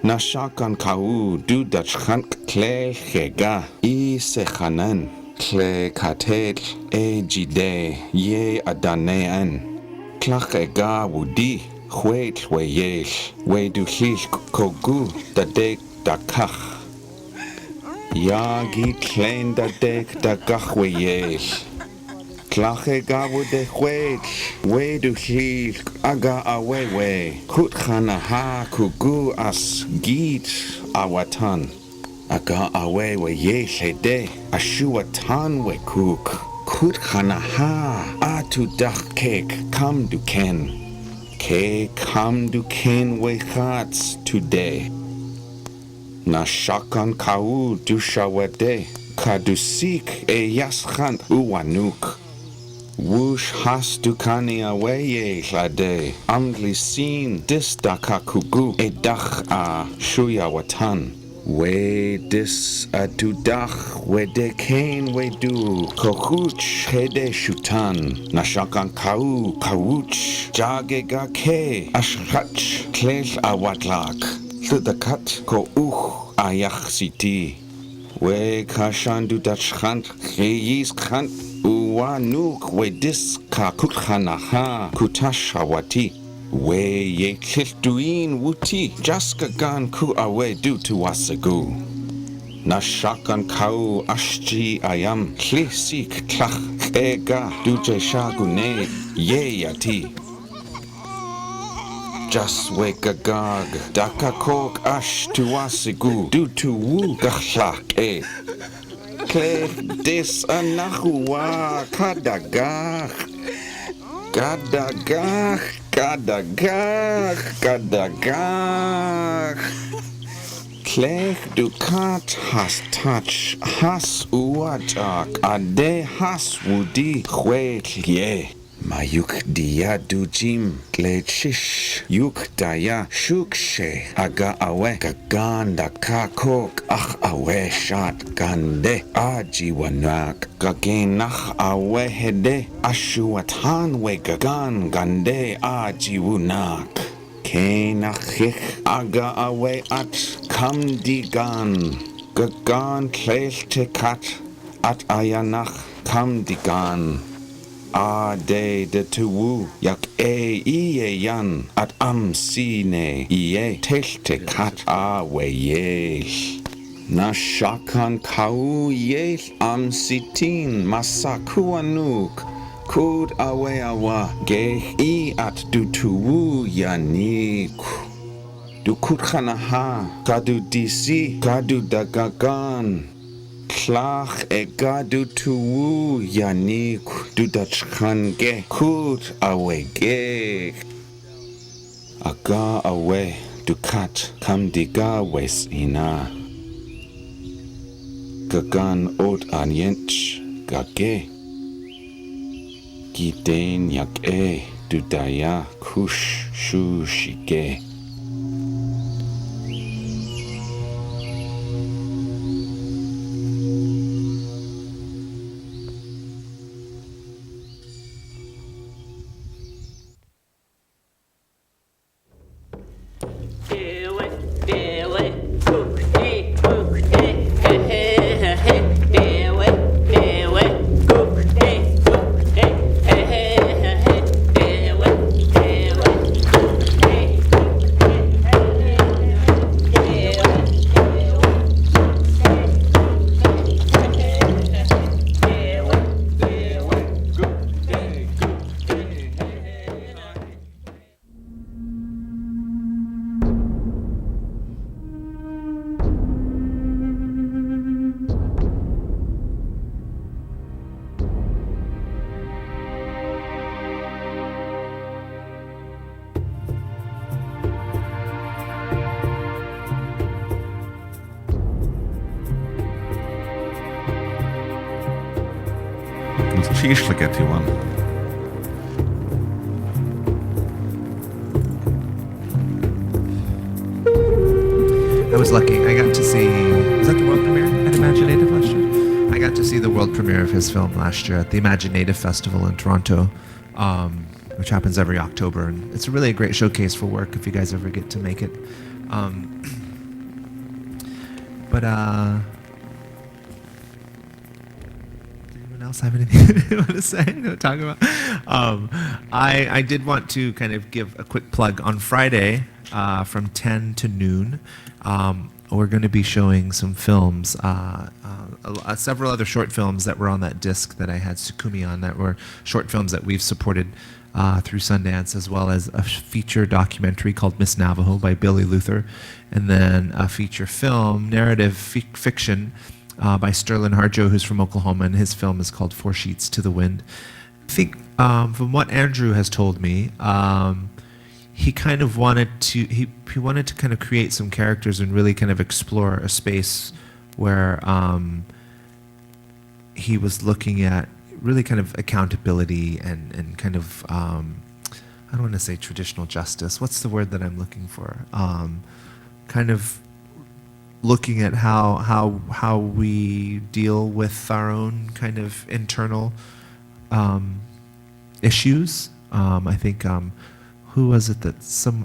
Nashakan kau du dachkhank kle khega I sekhanan kle katel e jide ye adanean klachega wudi khwet weyesh we du hish kogu dadek dakach yagi klein dadek dakach weyesh klachega wude khwet we du hish aga awewe kukhana ha kugu as git awatan aga awewe yeshede ashuatan we kuk kukhana ha atu dak kek kam du ken ke kam du ken we khats today nashakan kau du shawade kadusik e yaschant uwanuk Wush has dukani away lade amli sin dis dakakugu e dach a shuyawatan we dis a du dach we de kain we du kohuch hede shutan nashakan kau kauch jage ga ke ashach klech awatlak thudakat ko ayach siti we kashan du dachkhant kheyis khant Uwanuk we dis ka kukhanaha kutashawati we ye kiltuin wuti jaska gan ku awe du to wasagu nashakan kau ashji ayam klisik klach ega du jeshagune ye yati just we gagag dakakok ash to wasagu du to wu gachlak e Klech des anachua kadagach Gadagach, gadagach, gadagach. Klech dukat has touch, has uajak, ade has wudi chwe. Mayuk dia dujim, klechish, yuk daya, shukshe, aga awe, gaganda kakok, ach awe shat gande, ajiwanak, gagenach awe hede, ashuatan we gagan gande, ajiwunak. Kenachich aga awe at kamdigan, gagan klech tekat, at ayanach kamdigan. Ade de tuwu yak iye yan at sine iye telte kat awe yesh. Na shakan kau yesh sitin masakuanuk kud awe awa ge at du tuwu yanik. Du kutkanaha kadu disi kadu dagagan. Klach egadu tuwu yanik dudachkan ge kut awe ge. Aga awe dukat kamdiga wes ina. Gagan od anyench gage. Giden yak dudaya kush shushige. I was lucky. I got to see, was that the world premiere at Imaginative last year? I got to see the world premiere of his film last year at the Imaginative Festival in Toronto, which happens every October. And it's really a great showcase for work if you guys ever get to make it. Anyone else have anything they want to say? No, talk about. I did want to kind of give a quick plug on Friday from 10 to noon. We're going to be showing some films, several other short films that were on that disc that I had Sikumi on, that were short films that we've supported through Sundance, as well as a feature documentary called Miss Navajo by Billy Luther, and then a feature film, narrative fiction by Sterling Harjo, who's from Oklahoma, and his film is called Four Sheets to the Wind. I think from what Andrew has told me, he kind of wanted to he wanted to kind of create some characters and really kind of explore a space where he was looking at really kind of accountability and kind of I don't want to say traditional justice. What's the word that I'm looking for? Kind of looking at how we deal with our own kind of internal issues. I think who was it that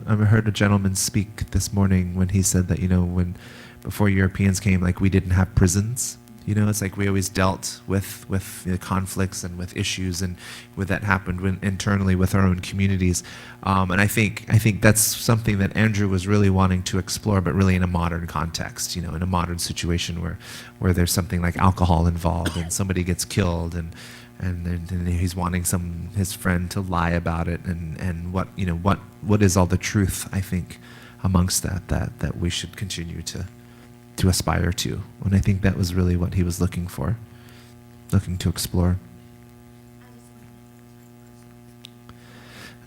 I heard a gentleman speak this morning when he said that, when before Europeans came, like, we didn't have prisons. It's like we always dealt with the conflicts and with issues, and with that happened internally with our own communities. And I think that's something that Andrew was really wanting to explore, but really in a modern context, in a modern situation where there's something like alcohol involved and somebody gets killed, and he's wanting his friend to lie about it, and what is all the truth, I think, amongst that we should continue to aspire to. And I think that was really what he was looking to explore.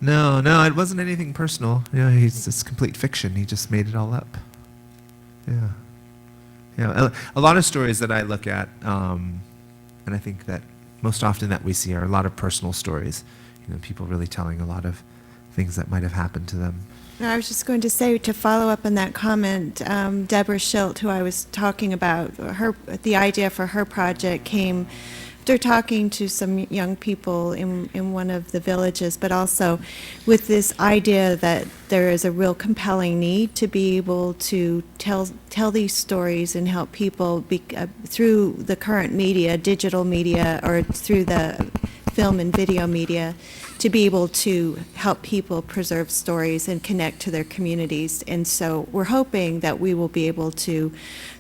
No, it wasn't anything personal. It's complete fiction. He just made it all up. A lot of stories that I look at, and I think that most often that we see are a lot of personal stories. People really telling a lot of things that might have happened to them. I was just going to say, to follow up on that comment, Deborah Schilt, who I was talking about, the idea for her project came after talking to some young people in one of the villages, but also with this idea that there is a real compelling need to be able to tell these stories and help people through the current media, digital media, or through the film and video media, to be able to help people preserve stories and connect to their communities. And so we're hoping that we will be able to,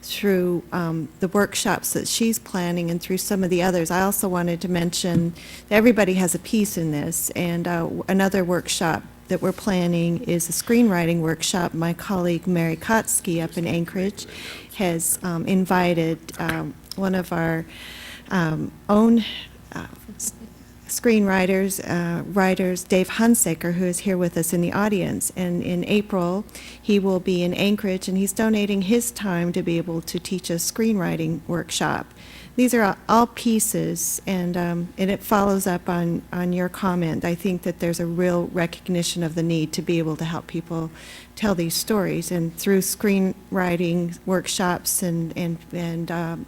through the workshops that she's planning and through some of the others. I also wanted to mention that everybody has a piece in this, and another workshop that we're planning is a screenwriting workshop. My colleague Mary Kotsky up in Anchorage has invited one of our own screenwriters, writers, Dave Hunsaker, who is here with us in the audience. And in April, he will be in Anchorage, and he's donating his time to be able to teach a screenwriting workshop. These are all pieces, and it follows up on your comment. I think that there's a real recognition of the need to be able to help people tell these stories, and through screenwriting workshops and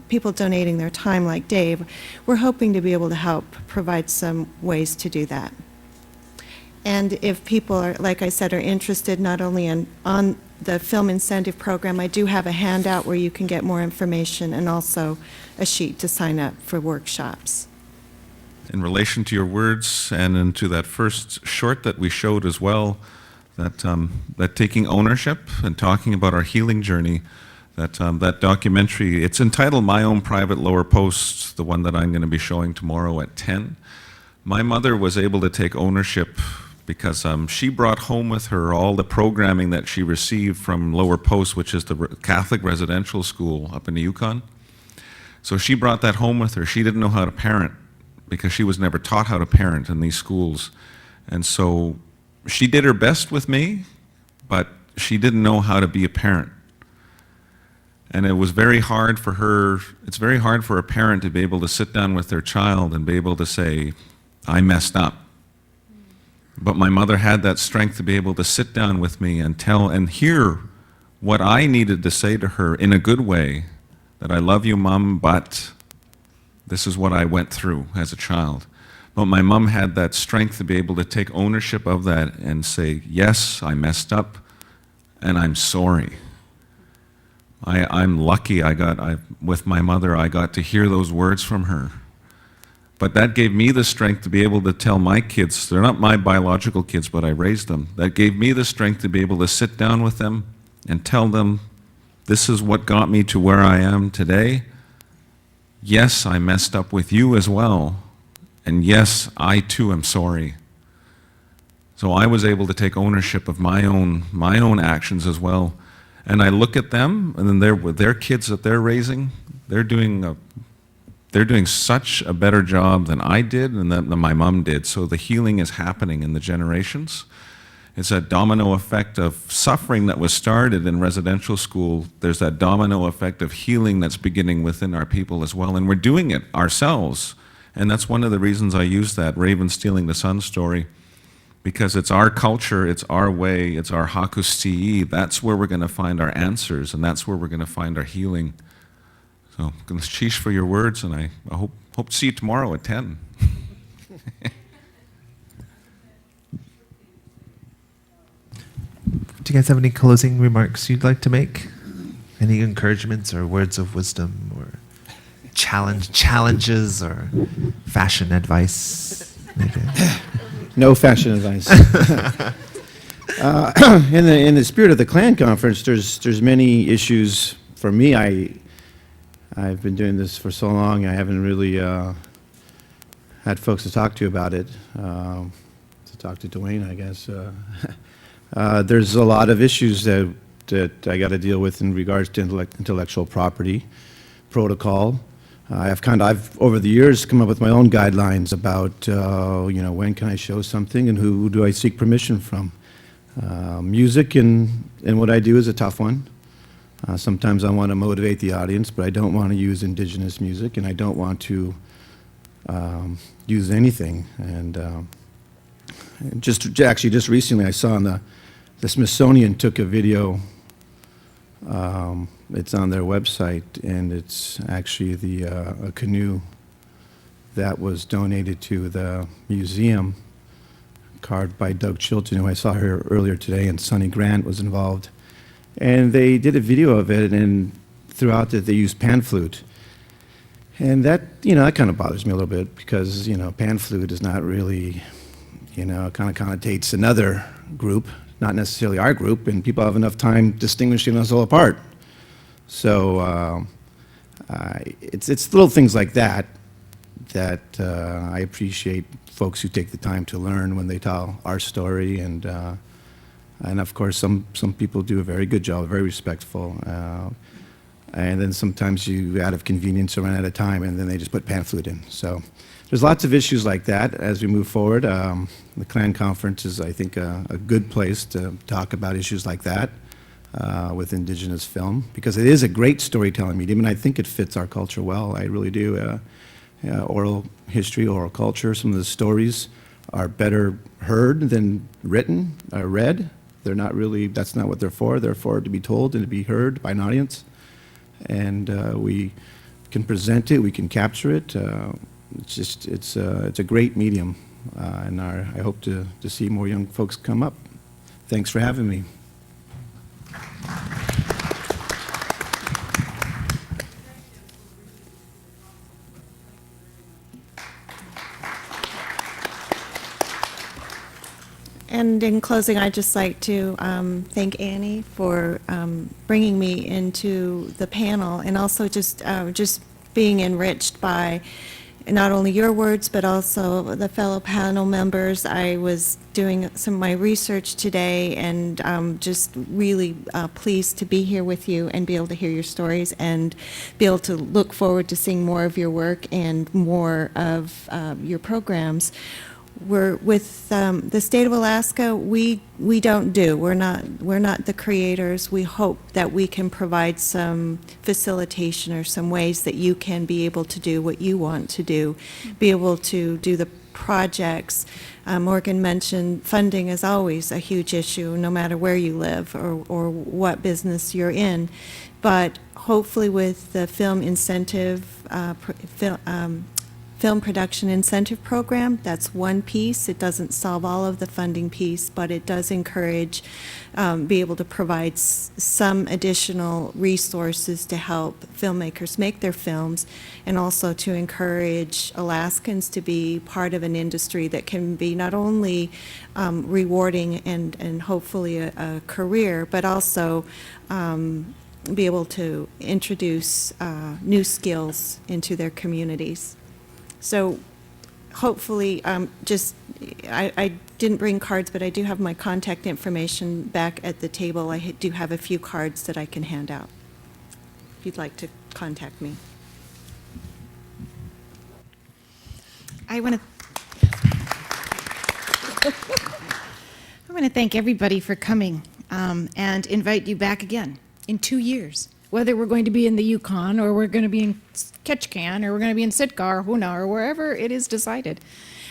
people donating their time like Dave, we're hoping to be able to help provide some ways to do that. And if people are, like I said, are interested not only on the film incentive program, I do have a handout where you can get more information, and also a sheet to sign up for workshops. In relation to your words and into that first short that we showed as well, that taking ownership and talking about our healing journey, that documentary, it's entitled My Own Private Lower Post, the one that I'm going to be showing tomorrow at 10. My mother was able to take ownership because she brought home with her all the programming that she received from Lower Post, which is the Catholic residential school up in the Yukon. So she brought that home with her. She didn't know how to parent because she was never taught how to parent in these schools. And so she did her best with me, but she didn't know how to be a parent. And it was very hard for her, it's very hard for a parent to be able to sit down with their child and be able to say, I messed up. But my mother had that strength to be able to sit down with me and tell and hear what I needed to say to her in a good way, that I love you, Mom, but this is what I went through as a child. But my mom had that strength to be able to take ownership of that and say, yes, I messed up, and I'm sorry. I'm lucky with my mother, I got to hear those words from her. But that gave me the strength to be able to tell my kids, they're not my biological kids, but I raised them. That gave me the strength to be able to sit down with them and tell them, this is what got me to where I am today. Yes, I messed up with you as well. And yes, I too am sorry. So I was able to take ownership of my own actions as well. And I look at them, and then with their kids that they're raising, they're doing such a better job than I did and than my mom did. So the healing is happening in the generations. It's a domino effect of suffering that was started in residential school. There's that domino effect of healing that's beginning within our people as well. And we're doing it ourselves. And that's one of the reasons I use that Raven Stealing the Sun story, because it's our culture, it's our way, it's our hakusti'i. That's where we're going to find our answers, and that's where we're going to find our healing. So I'm going to sheesh for your words, and I hope to see you tomorrow at 10. Do you guys have any closing remarks you'd like to make? Any encouragements or words of wisdom or challenges or fashion advice? Maybe? No fashion advice. In the spirit of the Clan Conference, there's many issues. For me, I've been doing this for so long, I haven't really had folks to talk to about it. To talk to Duane, I guess. There's a lot of issues that I got to deal with in regards to intellectual property protocol. I've over the years come up with my own guidelines about, when can I show something and who do I seek permission from. Music and what I do is a tough one. Sometimes I want to motivate the audience, but I don't want to use indigenous music, and I don't want to use anything. And just recently, I saw the Smithsonian took a video. It's on their website, and it's actually a canoe that was donated to the museum, carved by Doug Chilton, who I saw here earlier today, and Sonny Grant was involved. And they did a video of it, and throughout it they used pan flute. And that, that kind of bothers me a little bit, because, pan flute is not really, it kind of connotates another group, not necessarily our group, and people have enough time distinguishing us all apart. So it's little things like that I appreciate folks who take the time to learn when they tell our story, and of course some people do a very good job, very respectful, and then sometimes you, out of convenience, run out of time, and then they just put pan flute in. So there's lots of issues like that as we move forward. The Clan Conference is, I think, a good place to talk about issues like that with Indigenous film, because it is a great storytelling medium, and I think it fits our culture well. I really do. Oral history, oral culture, some of the stories are better heard than written, read. They're not really, that's not what they're for. They're for to be told and to be heard by an audience. And we can present it, we can capture it. It's a great medium, and I hope to see more young folks come up. Thanks for having me. And in closing, I'd just like to thank Annie for bringing me into the panel, and also just being enriched by not only your words, but also the fellow panel members. I was doing some of my research today, and just really pleased to be here with you and be able to hear your stories and be able to look forward to seeing more of your work and more of your programs. We're with the state of Alaska. We're not the creators. We hope that we can provide some facilitation or some ways that you can be able to do what you want to do, be able to do the projects. Morgan mentioned funding is always a huge issue, no matter where you live or what business you're in. But hopefully with the film incentive, film production incentive program, that's one piece. It doesn't solve all of the funding piece, but it does encourage, be able to provide some additional resources to help filmmakers make their films, and also to encourage Alaskans to be part of an industry that can be not only rewarding and hopefully a career, but also be able to introduce new skills into their communities. So hopefully, I didn't bring cards, but I do have my contact information back at the table. I do have a few cards that I can hand out if you'd like to contact me. I want to thank everybody for coming and invite you back again in 2 years. Whether we're going to be in the Yukon, or we're going to be in Ketchikan, or we're going to be in Sitka or Hoonah, or wherever it is decided.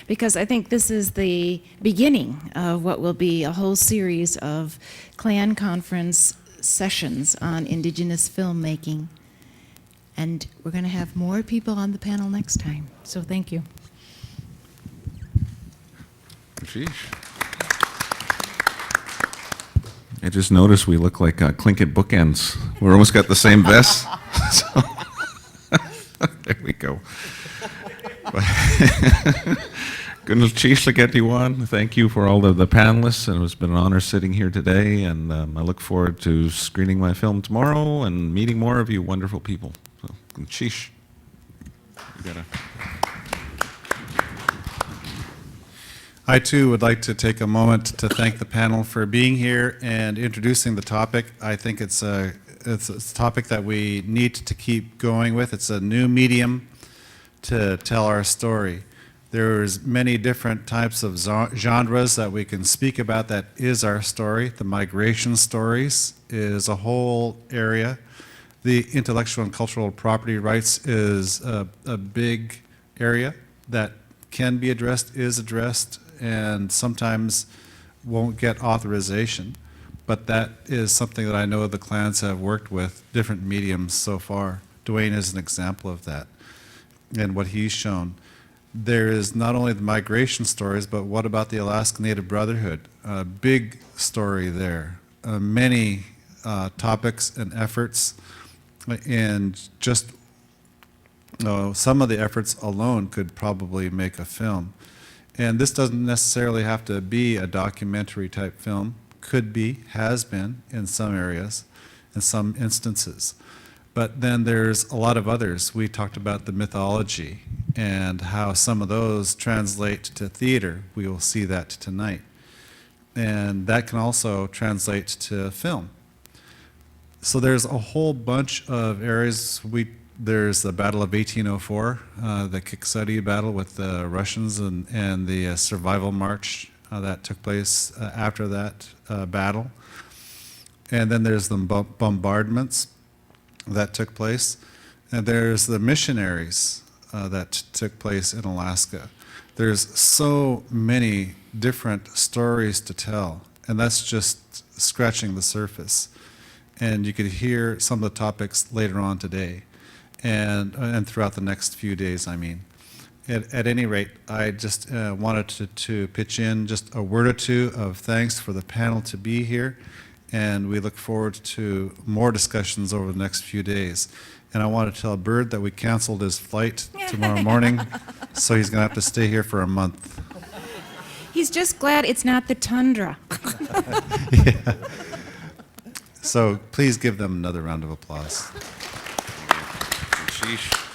Because I think this is the beginning of what will be a whole series of Clan Conference sessions on Indigenous filmmaking. And we're going to have more people on the panel next time. So thank you. Sheesh. I just noticed we look like Tlingit bookends. We're almost got the same vests. So, there we go. Thank you for all of the panelists, and it's been an honor sitting here today, and I look forward to screening my film tomorrow and meeting more of you wonderful people. So, sheesh. You gotta... I too would like to take a moment to thank the panel for being here and introducing the topic. I think it's a topic that we need to keep going with. It's a new medium to tell our story. There's many different types of genres that we can speak about that is our story. The migration stories is a whole area. The intellectual and cultural property rights is a big area that can be addressed, is addressed, and sometimes won't get authorization. But that is something that I know the clans have worked with, different mediums so far. Duane is an example of that, and what he's shown. There is not only the migration stories, but what about the Alaska Native Brotherhood? A big story there. Many topics and efforts, and just some of the efforts alone could probably make a film. And this doesn't necessarily have to be a documentary type film. Could be, has been in some areas, in some instances. But then there's a lot of others. We talked about the mythology and how some of those translate to theater. We will see that tonight. And that can also translate to film. So there's a whole bunch of areas. There's the Battle of 1804, the Kiksadi battle with the Russians and the survival march that took place after that battle. And then there's the bombardments that took place. And there's the missionaries that took place in Alaska. There's so many different stories to tell, and that's just scratching the surface. And you could hear some of the topics later on today, and throughout the next few days, I mean. At any rate, I just wanted to pitch in just a word or two of thanks for the panel to be here, and we look forward to more discussions over the next few days. And I want to tell Bird that we canceled his flight tomorrow morning, so he's going to have to stay here for a month. He's just glad it's not the tundra. Yeah. So please give them another round of applause. Sheesh.